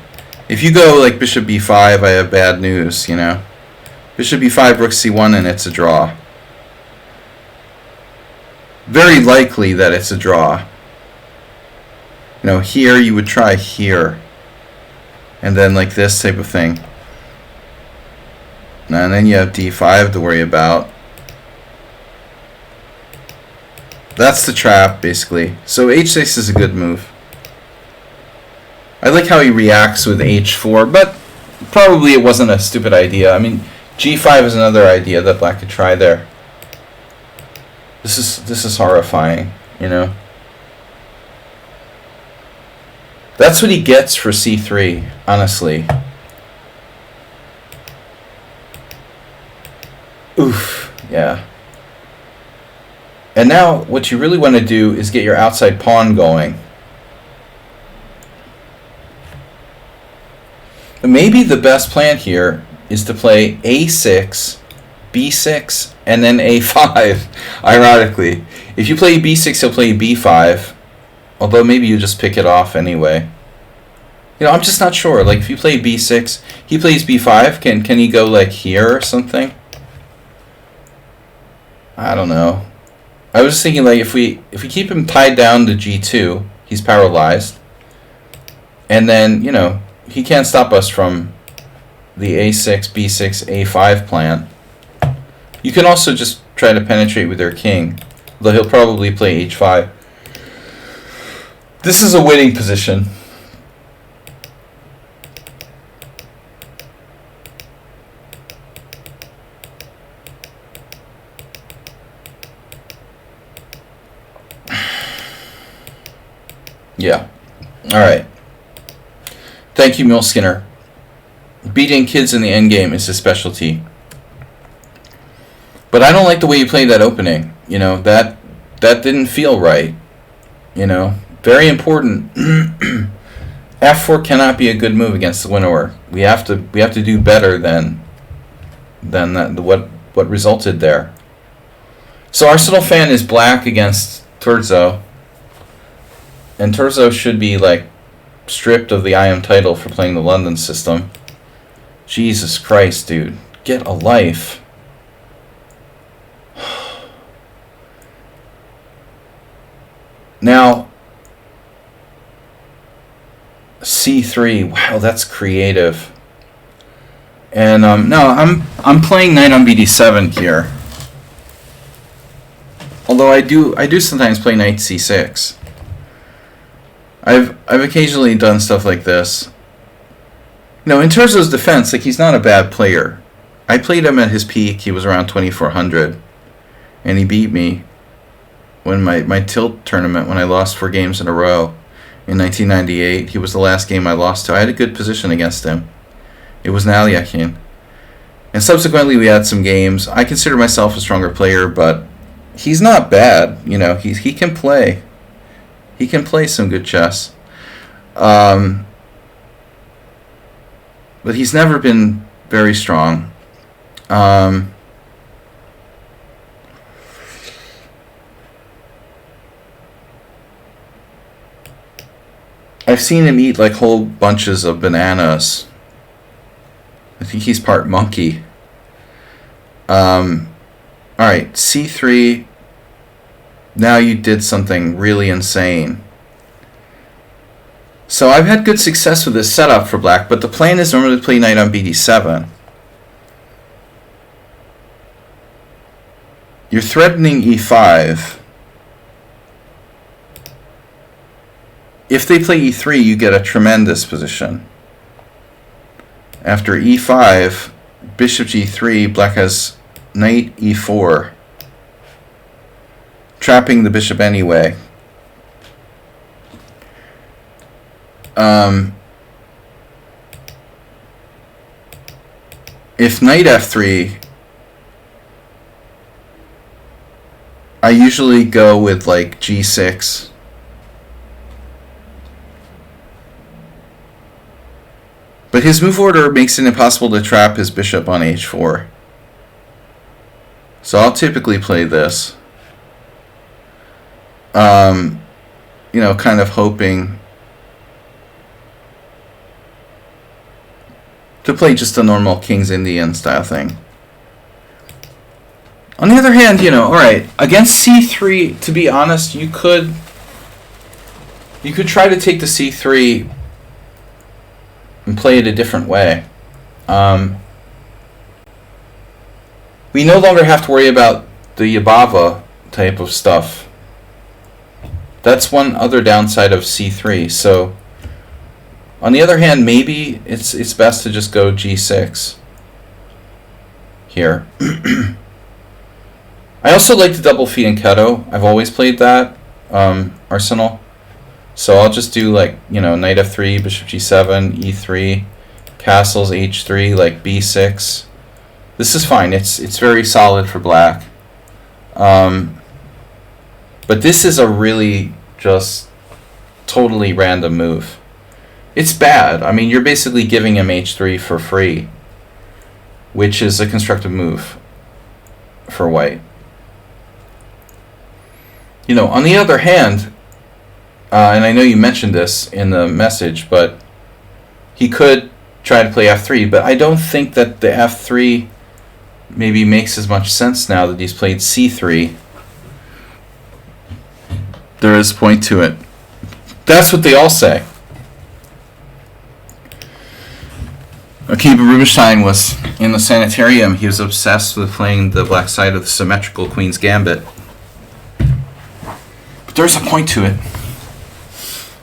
S1: If you go like bishop b5, I have bad news, you know. Bishop b5, rook c1, and it's a draw. Very likely that it's a draw. You know, here you would try here. And then like this type of thing. And then you have d5 to worry about. That's the trap, basically. So h6 is a good move. I like how he reacts with h4, but probably it wasn't a stupid idea. I mean, g5 is another idea that black could try there. This is horrifying, you know. That's what he gets for c3, honestly. Oof, yeah. And now what you really want to do is get your outside pawn going. Maybe the best plan here is to play a6, b6, and then a5, ironically. If you play b6, he'll play b5, although maybe you just pick it off anyway. You know, I'm just not sure. Like, if you play b6, he plays b5, can he go, like, here or something? I don't know. I was just thinking, like, if we keep him tied down to g2, he's paralyzed. And then, you know, he can't stop us from the a6, b6, a5 plan. You can also just try to penetrate with your king, though he'll probably play h5. This is a winning position. Yeah. All right. Thank you, Muleskinner. Beating kids in the endgame is his specialty. But I don't like the way you played that opening. You know, that didn't feel right. You know, very important. F4 cannot be a good move against the winnower. We have to do better than that, what resulted there. So Arsenal fan is black against Turzo. And Turzo should be like stripped of the IM title for playing the London system. Jesus Christ, dude. Get a life. Now, c3. Wow, that's creative. And no, I'm playing knight on bd7 here. Although I do sometimes play knight c6. I've occasionally done stuff like this. You know, in Turzo's defense, like, he's not a bad player. I played him at his peak. He was around 2400, and he beat me when my tilt tournament, when I lost 4 games in a row in 1998. He was the last game I lost to. I had a good position against him. It was Nalyakin. And subsequently we had some games. I consider myself a stronger player, but he's not bad. You know, he can play. He can play some good chess. But he's never been very strong. I've seen him eat like whole bunches of bananas. I think he's part monkey. Alright, c3. Now you did something really insane. So I've had good success with this setup for black, but the plan is normally to play knight on bd7. You're threatening e5. If they play e3, you get a tremendous position. After e5, bishop g3, black has knight e4. Trapping the bishop anyway. If knight f3, I usually go with like g6. But his move order makes it impossible to trap his bishop on h4. So I'll typically play this. You know, kind of hoping to play just a normal King's Indian style thing. On the other hand, you know, alright, against c3, to be honest, you could try to take the c3 and play it a different way. We no longer have to worry about the Yabava type of stuff. That's one other downside of c3. So, on the other hand, maybe it's best to just go g6 here. I also like the double fianchetto. I've always played that arsenal. So I'll just do like, you know, knight f3, bishop g7, e3, castles h3, like b6. This is fine. It's very solid for black. But this is a really just totally random move. It's bad. I mean, you're basically giving him h3 for free, which is a constructive move for white. You know, on the other hand, and I know you mentioned this in the message, but he could try to play f3, but I don't think that the f3 maybe makes as much sense now that he's played c3. There is a point to it. That's what they all say. Akiba Rubinstein was in the sanitarium. He was obsessed with playing the black side of the symmetrical Queen's Gambit. But there's a point to it.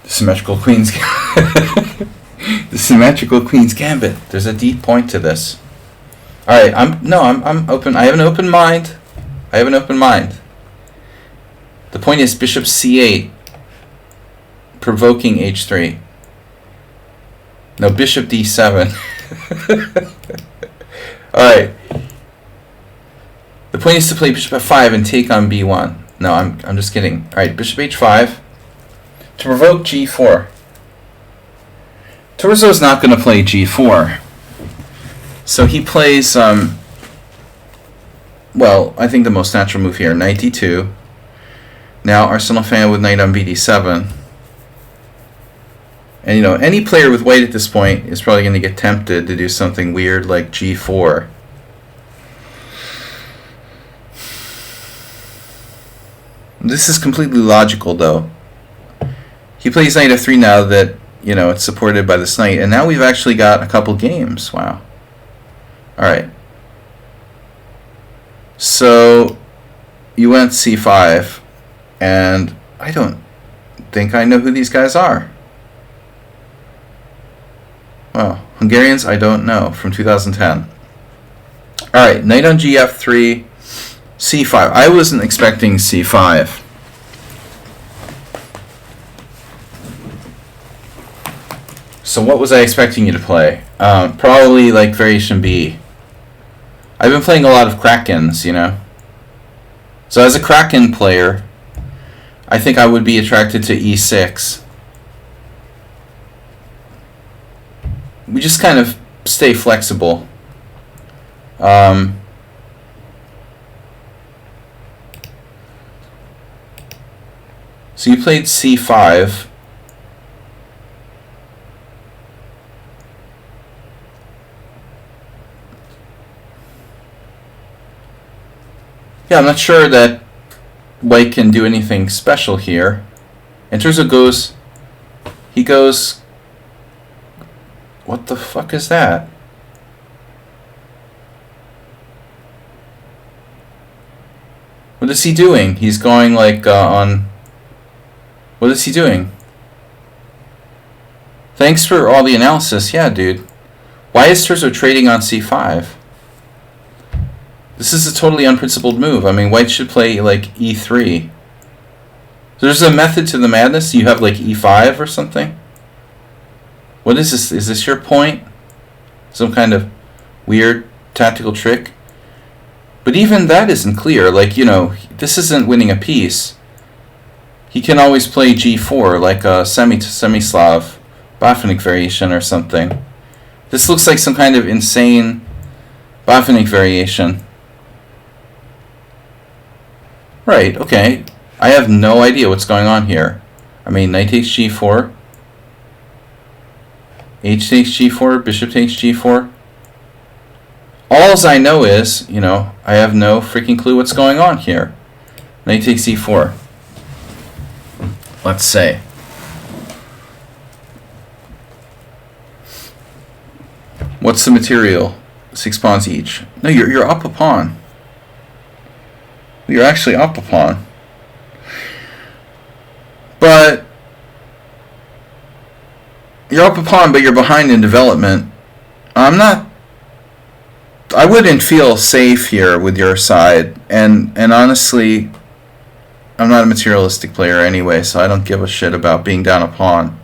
S1: The symmetrical Queen's the symmetrical Queen's Gambit. There's a deep point to this. All right, I'm open. I have an open mind. The point is bishop c8, provoking h3. No, bishop d7. All right. The point is to play bishop f5 and take on b1. No, I'm just kidding. All right, bishop h5 to provoke g4. Torzo's not going to play g4. So he plays, well, I think the most natural move here, knight d2. Now Arsenal fan with knight on bd7. And, you know, any player with white at this point is probably going to get tempted to do something weird like g4. This is completely logical, though. He plays knight f3 now that, you know, it's supported by this knight. And now we've actually got a couple games. Wow. Alright. So, you went c5. And I don't think I know who these guys are. Well, Hungarians, I don't know, from 2010. Alright, knight on gf3, c5. I wasn't expecting c5. So what was I expecting you to play? Probably like variation B. I've been playing a lot of Krakens, you know. So as a Kraken player, I think I would be attracted to e6. We just kind of stay flexible. So you played c5. Yeah, I'm not sure that white can do anything special here. And Turzo goes, he goes, what the fuck is that? What is he doing? He's going like on, what is he doing? Thanks for all the analysis. Yeah, dude. Why is Turzo trading on c5? This is a totally unprincipled move. I mean, white should play like e3. There's a method to the madness. You have like e5 or something. What is this? Is this your point? Some kind of weird tactical trick? But even that isn't clear. Like, you know, this isn't winning a piece. He can always play g4, like a semi-Slav Botvinnik variation or something. This looks like some kind of insane Botvinnik variation. Right, okay. I have no idea what's going on here. I mean, knight takes g4. H takes g4, bishop takes g4. All I know is, you know, I have no freaking clue what's going on here. Knight takes e4. Let's say. What's the material? 6 pawns each. No, you're up a pawn. You're actually up a pawn. But you're up a pawn, but you're behind in development. I wouldn't feel safe here with your side, and honestly, I'm not a materialistic player anyway, so I don't give a shit about being down a pawn.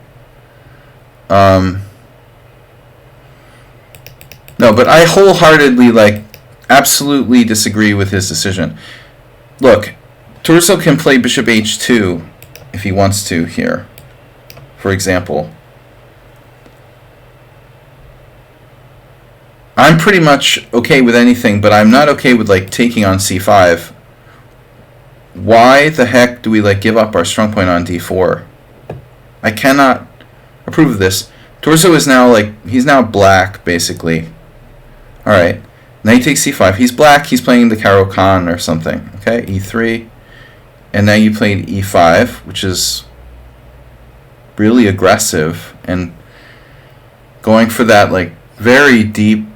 S1: No, but I wholeheartedly, like, absolutely disagree with his decision. Look, Torso can play bishop h2 if he wants to here, for example. I'm pretty much okay with anything, but I'm not okay with, like, taking on c5. Why the heck do we, like, give up our strong point on d4? I cannot approve of this. Torso is now, like, he's now black, basically. Alright, knight takes c5. He's black, he's playing the Caro-Kann or something. Okay, e3. And now you played e5, which is really aggressive. And going for that, like, very deep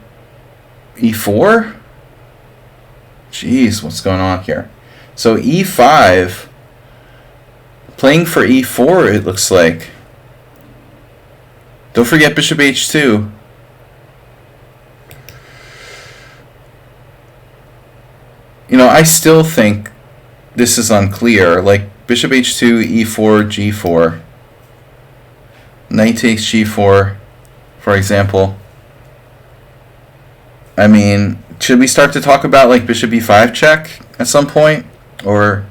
S1: e4? Jeez, what's going on here? So e5, playing for e4, it looks like. Don't forget bishop h2. You know, I still think this is unclear. Like, bishop h2, e4, g4. Knight takes g4, for example. I mean, should we start to talk about, like, bishop e5 check at some point? Or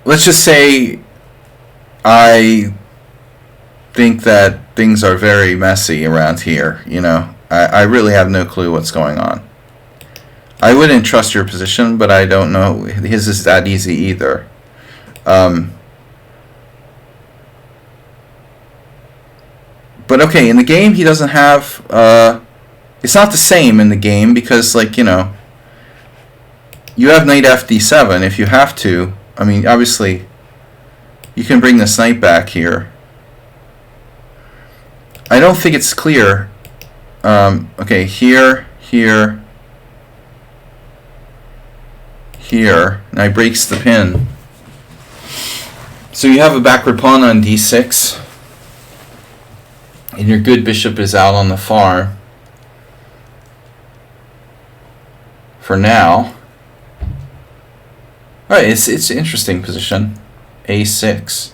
S1: let's just say I think that things are very messy around here, you know. I really have no clue what's going on. I wouldn't trust your position, but I don't know his is that easy either. But okay, in the game he doesn't have it's not the same in the game because, like, you know, you have knight fd7 if you have to. I mean, obviously you can bring this knight back here. I don't think it's clear. Okay, here, here, here. Now he breaks the pin. So you have a backward pawn on d6. And your good bishop is out on the farm. For now. Alright, it's an interesting position. a6.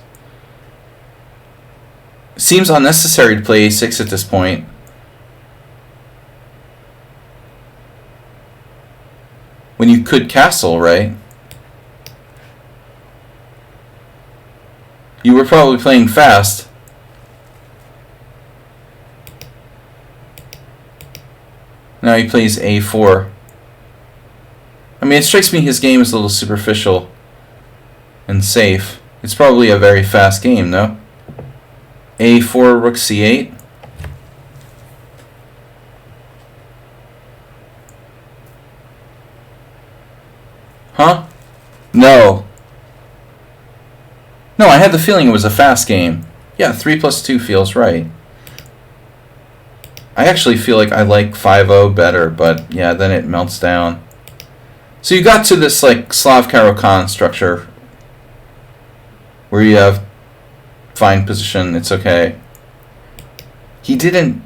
S1: Seems unnecessary to play a6 at this point. When you could castle, right? You were probably playing fast. Now he plays a4. I mean, it strikes me his game is a little superficial and safe. It's probably a very fast game, no? a4, rook c8. Huh? No. No, I had the feeling it was a fast game. Yeah, 3 + 2 feels right. I actually feel like I like 5-0 better, but yeah, then it melts down. So you got to this, like, Slav Caro-Kann structure where you have fine position, it's okay. He didn't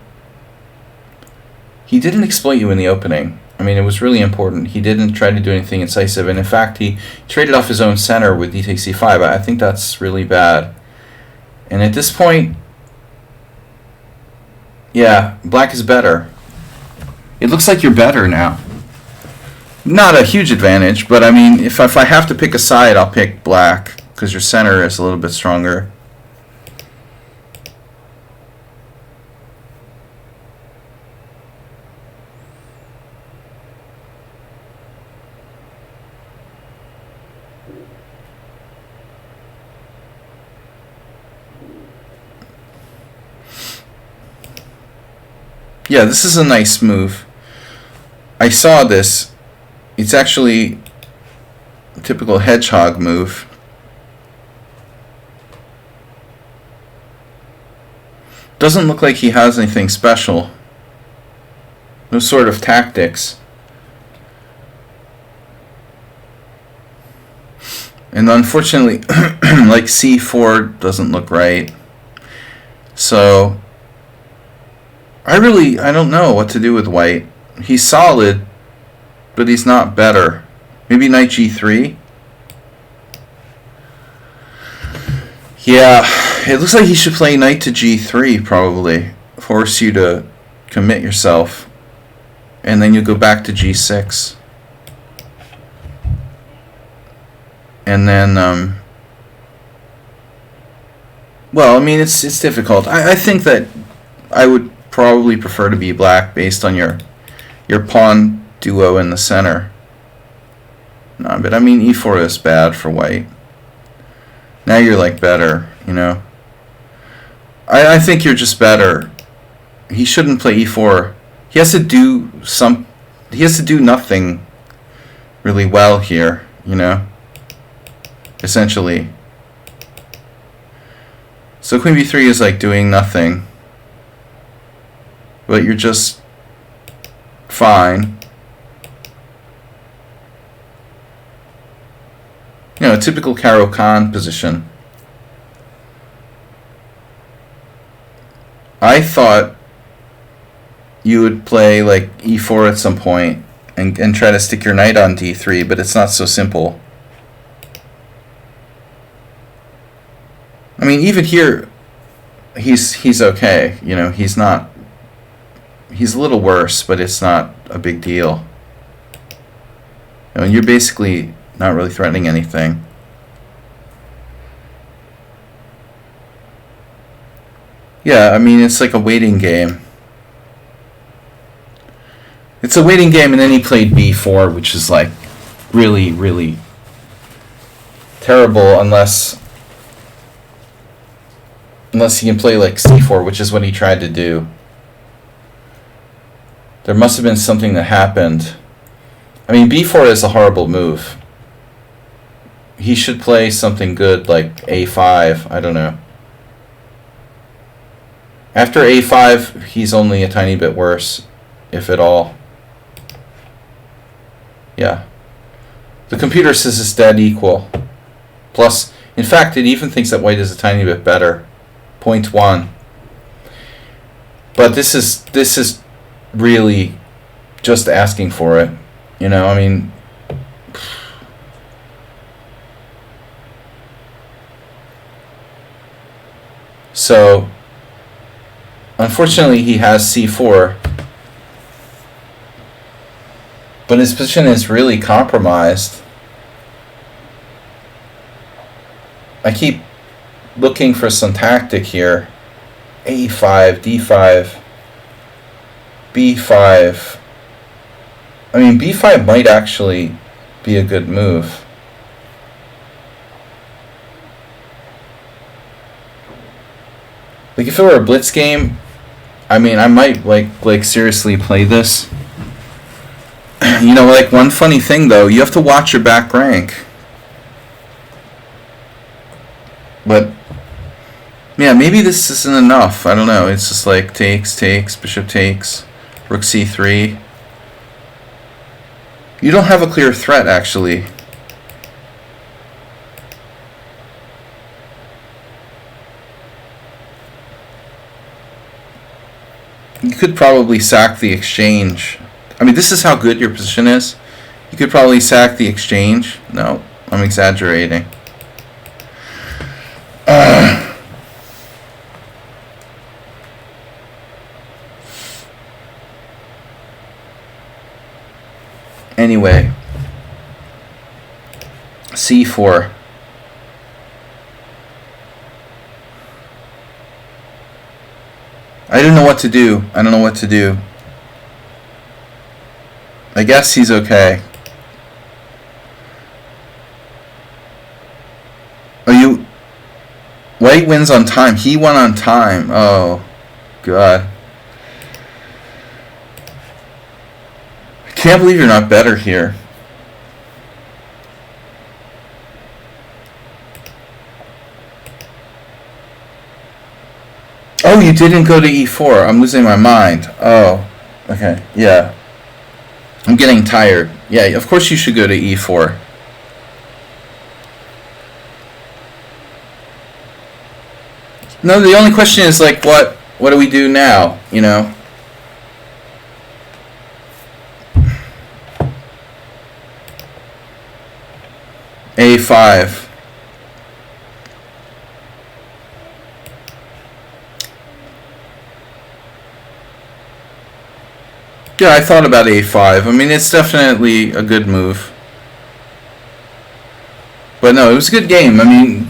S1: exploit you in the opening. I mean, it was really important. He didn't try to do anything incisive, and in fact, he traded off his own center with d takes c5. I think that's really bad. And at this point, yeah, black is better. It looks like you're better now. Not a huge advantage, but I mean, if I have to pick a side, I'll pick black, because your center is a little bit stronger. Yeah, this is a nice move. I saw this. It's actually a typical hedgehog move. Doesn't look like he has anything special. No sort of tactics. And unfortunately, like c4 doesn't look right. So I don't know what to do with white. He's solid, but he's not better. Maybe knight g3? Yeah, it looks like he should play knight to g3 probably. Force you to commit yourself. And then you go back to g6. And then, well, I mean, it's difficult. I think that I would probably prefer to be black based on your pawn duo in the center. No, but I mean e4 is bad for white. Now you're like better, you know. I think you're just better. He shouldn't play e4. He has to do nothing really well here, you know. Essentially. So queen b3 is like doing nothing. But you're just fine. You know, a typical Caro-Kann position. I thought you would play like e4 at some point and try to stick your knight on d3, but it's not so simple. I mean, even here, he's okay. You know, he's a little worse, but it's not a big deal. You know, you're basically not really threatening anything. Yeah, I mean, it's like a waiting game. It's a waiting game, and then he played b4, which is like really, really terrible unless he can play like c4, which is what he tried to do. There must have been something that happened. I mean, b4 is a horrible move. He should play something good like a5. I don't know. After a5, he's only a tiny bit worse, if at all. Yeah. The computer says it's dead equal. Plus, in fact, it even thinks that white is a tiny bit better. 0.1. But this is really just asking for it. You know, I mean, so unfortunately he has c4, but his position is really compromised. I keep looking for some tactic here. a5, d5, b5. I mean, b5 might actually be a good move. Like if it were a blitz game, I mean, I might like seriously play this. You know, like one funny thing though, you have to watch your back rank. But yeah, maybe this isn't enough. I don't know. It's just like takes, bishop takes, rook c3. You don't have a clear threat, actually. You could probably sack the exchange. I mean, this is how good your position is. You could probably sack the exchange. No, I'm exaggerating. Anyway, c4. I don't know what to do. I don't know what to do. I guess he's okay. Oh, you... White wins on time. He won on time. Oh, God. I can't believe you're not better here. Oh, you didn't go to e4. I'm losing my mind. Oh, okay. Yeah. I'm getting tired. Yeah, of course you should go to e4. No, the only question is, like, what do we do now, you know? a5. Yeah, I thought about a5. I mean, it's definitely a good move. But no, it was a good game. I mean,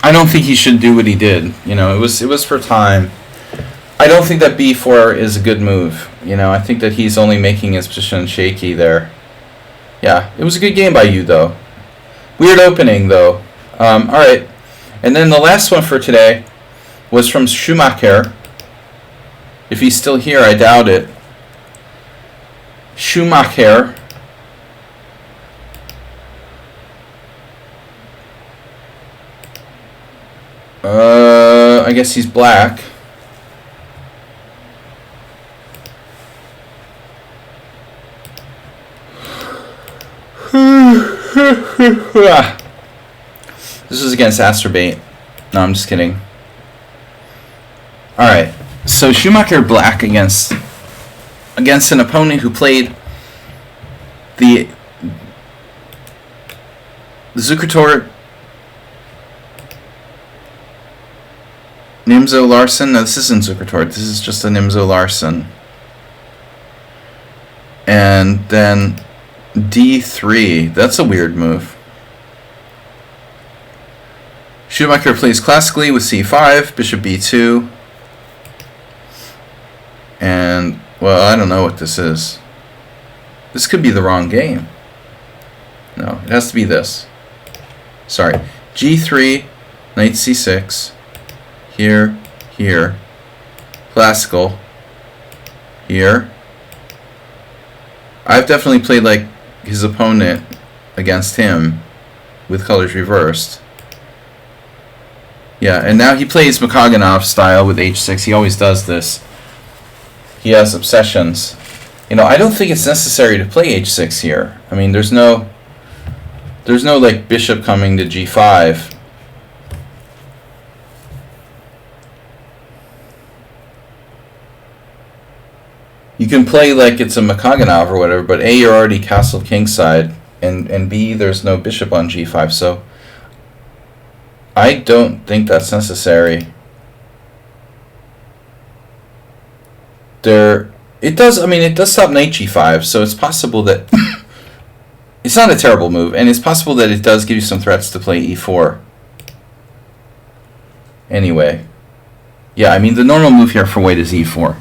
S1: I don't think he should do what he did. You know, it was for time. I don't think that b4 is a good move. You know, I think that he's only making his position shaky there. Yeah, it was a good game by you, though. Weird opening, though. All right. And then the last one for today was from Schumacher. If he's still here, I doubt it. Schumacher. I guess he's black. This is against Asterbait. No, I'm just kidding. Alright, so Schumacher black against an opponent who played the Zukertort Nimzo Larsen. No, this isn't Zukertort. This is just a Nimzo Larsen. And then d3. That's a weird move. Schumacher plays classically with c5, bishop b2. And, well, I don't know what this is. This could be the wrong game. No, it has to be this. Sorry. g3, knight c6. Here, here. Classical. Here. I've definitely played like his opponent against him with colors reversed. Yeah, and now he plays Makaganov style with h6. He always does this. He has obsessions. You know, I don't think it's necessary to play h6 here. I mean, there's no like bishop coming to g5. You can play like it's a Makaganov or whatever, but A, you're already castled kingside, and B, there's no bishop on g5, so I don't think that's necessary. It does stop knight g5, so it's possible that it's not a terrible move, and it's possible that it does give you some threats to play e4. Anyway, yeah, I mean, the normal move here for white is e4.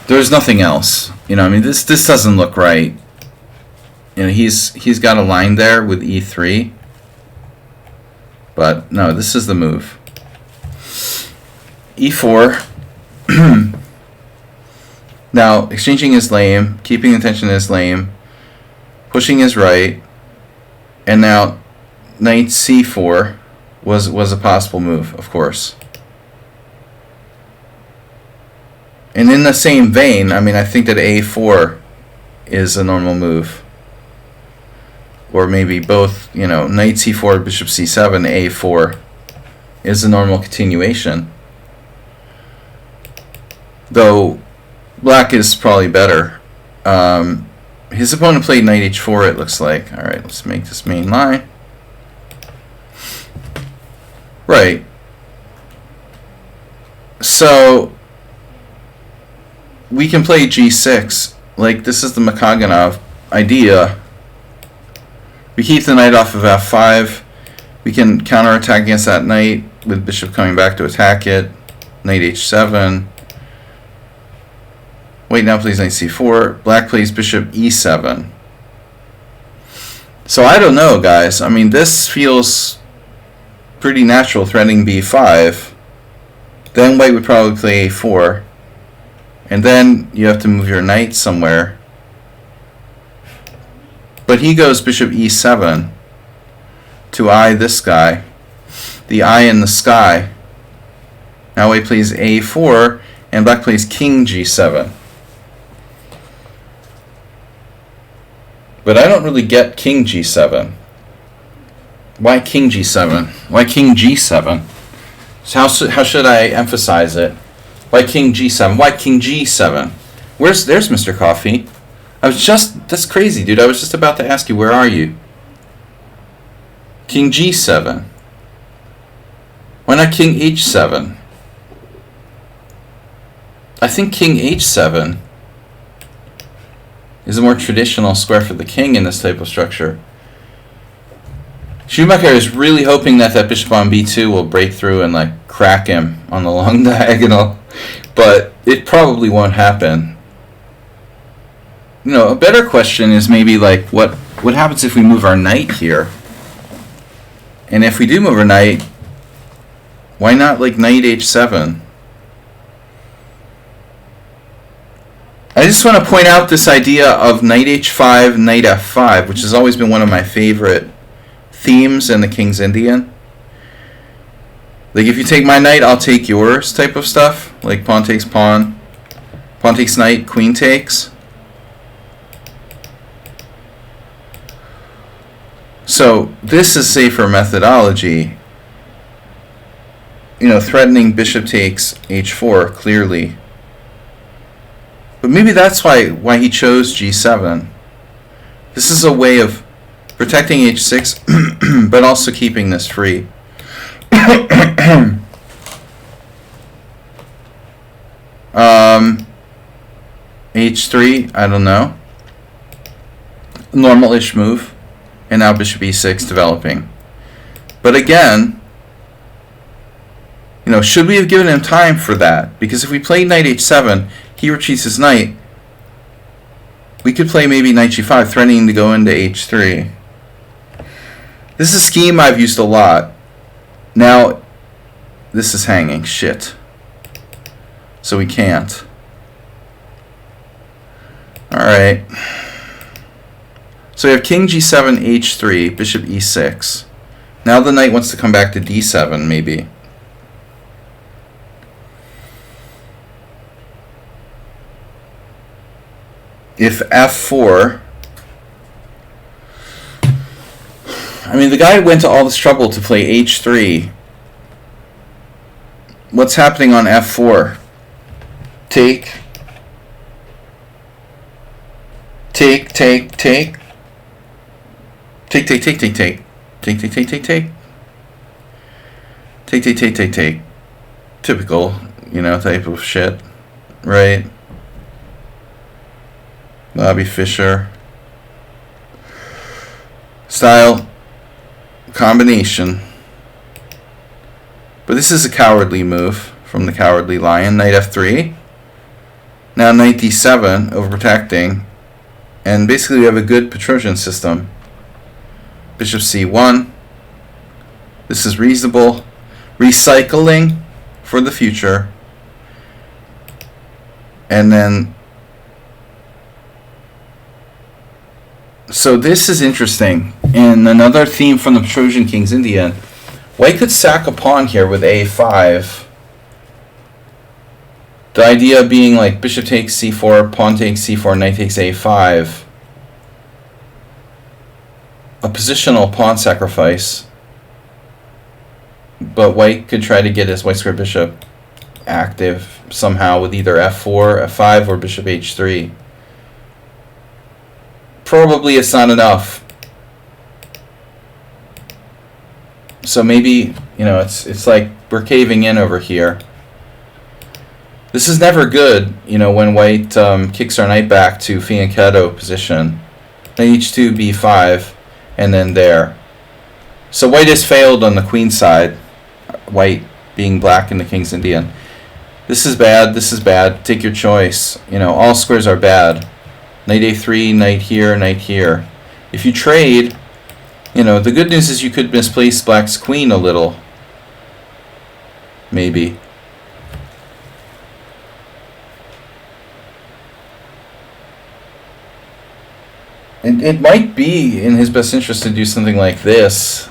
S1: There's nothing else. You know, I mean, this doesn't look right. You know, he's got a line there with e3. But no, this is the move. e4. Now, exchanging is lame, keeping attention is lame, pushing is right, and now knight c4 was a possible move, of course. And in the same vein, I mean, I think that a4 is a normal move. Or maybe both, you know, knight c4, bishop c7, a4 is a normal continuation. Though black is probably better. His opponent played knight h4, it looks like. Alright, let's make this main line. Right. So we can play g6. Like, this is the Makaganov idea. We keep the knight off of f5. We can counterattack against that knight with bishop coming back to attack it. Knight h7. White now plays knight c4. Black plays bishop e7. So I don't know, guys. I mean, this feels pretty natural, threatening b5. Then white would probably play a4. And then you have to move your knight somewhere. But he goes bishop e7 to eye this guy. The eye in the sky. Now white plays a4, and black plays king g7. But I don't really get king g7. Why king g7? Why king g7? So how should I emphasize it? Why king g7? Why king g7? There's Mr. Coffee. That's crazy, dude. I was just about to ask you, where are you? King g7. Why not king h7? I think king h7 is a more traditional square for the king in this type of structure. Schumacher is really hoping that bishop on b2 will break through and like crack him on the long diagonal, but it probably won't happen. You know, a better question is maybe like what happens if we move our knight here? And if we do move our knight, why not like knight h7? I just want to point out this idea of knight h5, knight f5, which has always been one of my favorite themes in the King's Indian. Like, if you take my knight, I'll take yours type of stuff. Like pawn takes pawn, pawn takes knight, queen takes. So this is safer methodology. You know, threatening bishop takes h4 clearly. But maybe that's why he chose g7. This is a way of protecting h6, but also keeping this free. h3, I don't know. Normal-ish move. And now bishop e6 developing. But again, you know, should we have given him time for that? Because if we play knight h7, he retreats his knight. We could play maybe knight g5, threatening to go into h3. This is a scheme I've used a lot. Now, this is hanging. Shit. So we can't. Alright. So we have king g7, h3, bishop e6. Now the knight wants to come back to d7, maybe. If f4... I mean, the guy went to all this trouble to play h3. What's happening on f4? Take. Take, take, take. Take, take, take, take, take. Take, take, take, take, take. Take, take, take, take, take. Typical, you know, type of shit. Right? Bobby Fischer. Style. Combination. But this is a cowardly move from the Cowardly Lion. Knight f3. Now knight d7, overprotecting. And basically we have a good Petrosian system. Bishop c1. This is reasonable. Recycling for the future. And then... So this is interesting. And another theme from the Petrosian King's Indian. White could sack a pawn here with a5. The idea being like bishop takes c4, pawn takes c4, knight takes a5. A positional pawn sacrifice. But white could try to get his white square bishop active somehow with either f4, f5, or bishop h3. Probably it's not enough. So maybe, you know, it's like we're caving in over here. This is never good, you know, when white kicks our knight back to fianchetto position. knight h2, b5, and then there. So white has failed on the queen side, white being black in the King's Indian. This is bad, this is bad, take your choice. You know, all squares are bad. Knight a3, knight here, knight here. If you trade, you know, the good news is you could misplace black's queen a little. Maybe. It might be in his best interest to do something like this.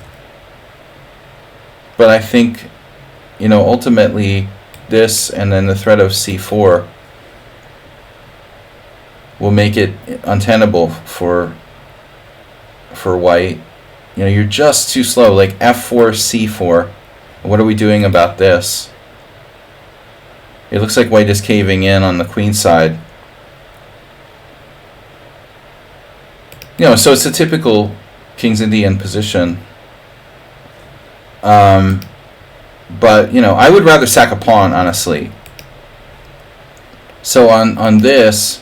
S1: But I think, you know, ultimately this and then the threat of c4 will make it untenable for white. You know, you're just too slow. Like f4, c4. What are we doing about this? It looks like white is caving in on the queen side. You know, so it's a typical King's Indian position. But, you know, I would rather sack a pawn, honestly. So on this,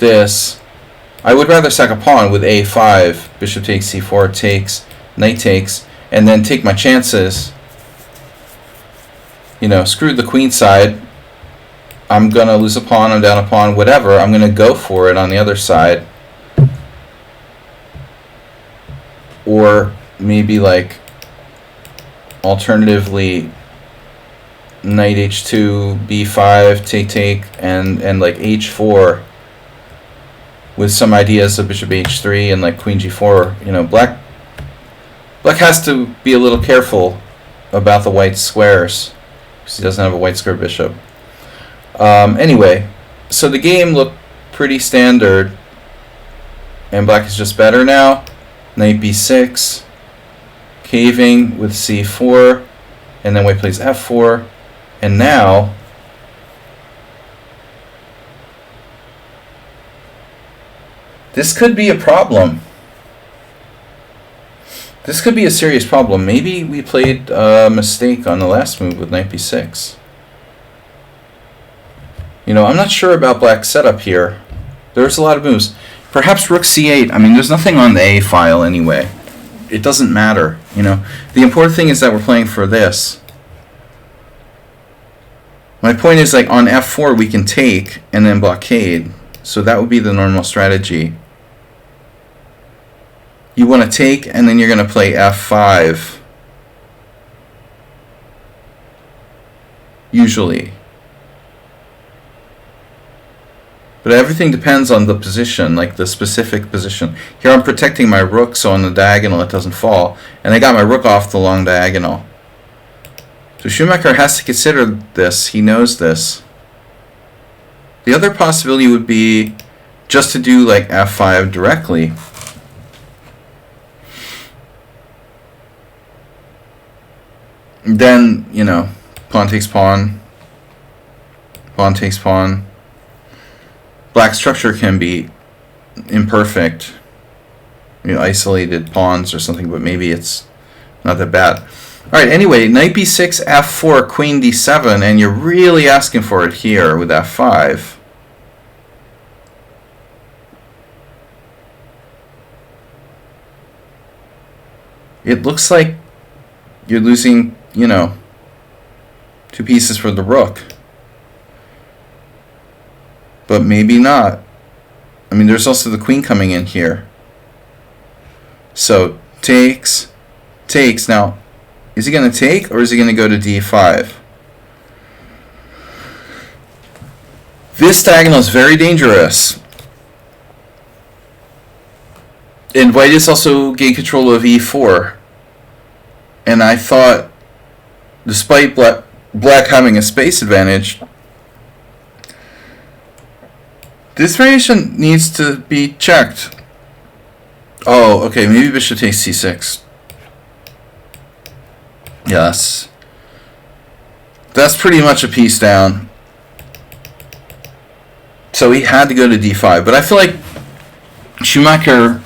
S1: I would rather sack a pawn with a5, bishop takes, c4 takes, knight takes, and then take my chances. You know, screw the queen side. I'm going to lose a pawn, I'm down a pawn, whatever. I'm going to go for it on the other side. Or maybe like alternatively knight h2, b5, take, and like h4 with some ideas of bishop h3 and like queen g4. You know, black has to be a little careful about the white squares because he doesn't have a white square bishop. Anyway, so the game looked pretty standard, and black is just better now. Knight b6, caving with c4, and then white plays f4, and now this could be a problem. This could be a serious problem. Maybe we played a mistake on the last move with knight b6. You know, I'm not sure about black's setup here. There's a lot of moves. Perhaps rook c8. I mean, there's nothing on the A file anyway. It doesn't matter, you know. The important thing is that we're playing for this. My point is, like, on f4 we can take and then blockade. So that would be the normal strategy. You want to take and then you're going to play f5. Usually. But everything depends on the position, like the specific position. Here I'm protecting my rook so on the diagonal it doesn't fall. And I got my rook off the long diagonal. So Schumacher has to consider this. He knows this. The other possibility would be just to do like f5 directly. Then, you know, pawn takes pawn. Pawn takes pawn. Black structure can be imperfect, you know, isolated pawns or something, but maybe it's not that bad. All right, anyway, knight b6, f4, queen d7, and you're really asking for it here with f5. It looks like you're losing, you know, 2 pieces for the rook. But maybe not. I mean, there's also the queen coming in here. So, takes. Now, is he going to take or is he going to go to d5? This diagonal is very dangerous. And white is also gained control of e4. And I thought, despite black having a space advantage, this variation needs to be checked. Oh, okay, maybe bishop takes c6. Yes. That's pretty much a piece down. So he had to go to d5. But I feel like Schumacher,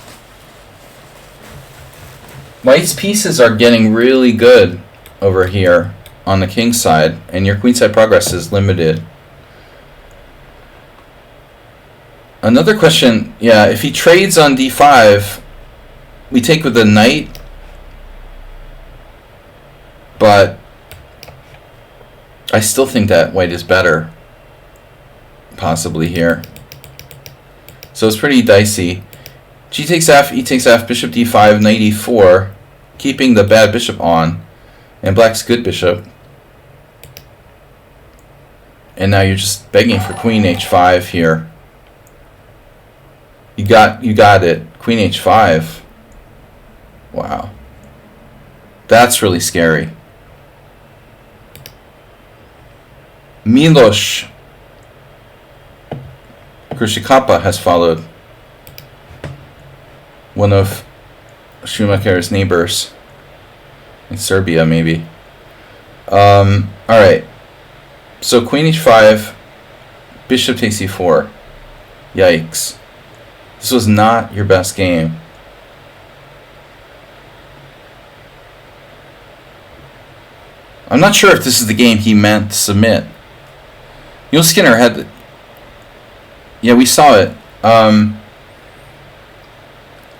S1: white's pieces are getting really good over here on the king side, and your queenside progress is limited. Another question, yeah, if he trades on d5, we take with the knight, but I still think that white is better, possibly here. So it's pretty dicey. G takes f, e takes f, bishop d5, knight e4, keeping the bad bishop on, and black's good bishop. And now you're just begging for queen h5 here. You got it. Queen h5. Wow. That's really scary. Miloš Krishikapa has followed, one of Schumacher's neighbors in Serbia, maybe. Alright. So queen h5, bishop takes e4. Yikes. This was not your best game. I'm not sure if this is the game he meant to submit. Neil Skinner had... Yeah, we saw it.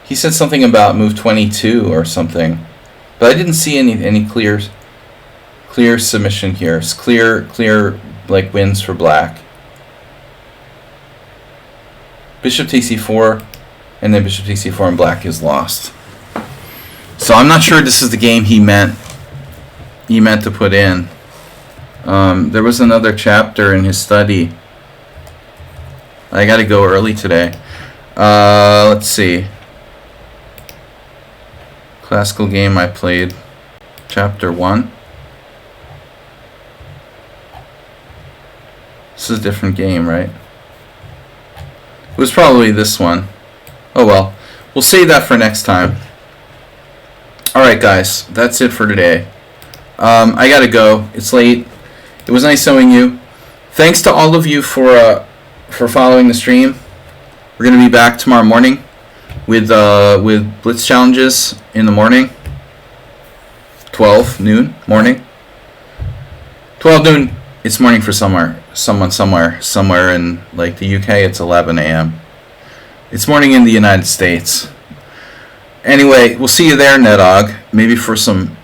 S1: He said something about move 22 or something. But I didn't see any clear submission here. It's clear like wins for black. Bishop takes e4, and then bishop takes e4, and black is lost. So I'm not sure this is the game he meant to put in. There was another chapter in his study. I got to go early today. Let's see. Classical game I played. Chapter 1. This is a different game, right? It was probably this one. Oh well. We'll save that for next time. Alright guys, that's it for today. I gotta go. It's late. It was nice knowing you. Thanks to all of you for following the stream. We're gonna be back tomorrow morning with blitz challenges in the morning. 12 noon morning. 12 noon. It's morning for somewhere in like the UK. It's 11 a.m. It's morning in the United States. Anyway, we'll see you there, Nedog. Maybe for some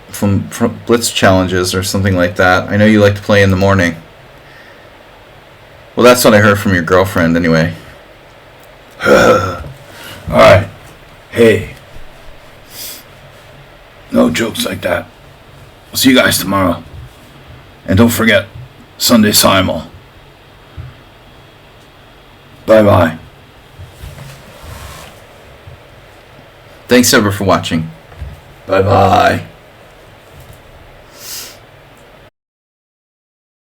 S1: blitz challenges or something like that. I know you like to play in the morning. Well, that's what I heard from your girlfriend anyway.
S2: Alright. Hey. No jokes like that. I'll see you guys tomorrow. And don't forget, Sunday Simul. Bye-bye.
S1: Thanks, ever, for watching.
S2: Bye-bye.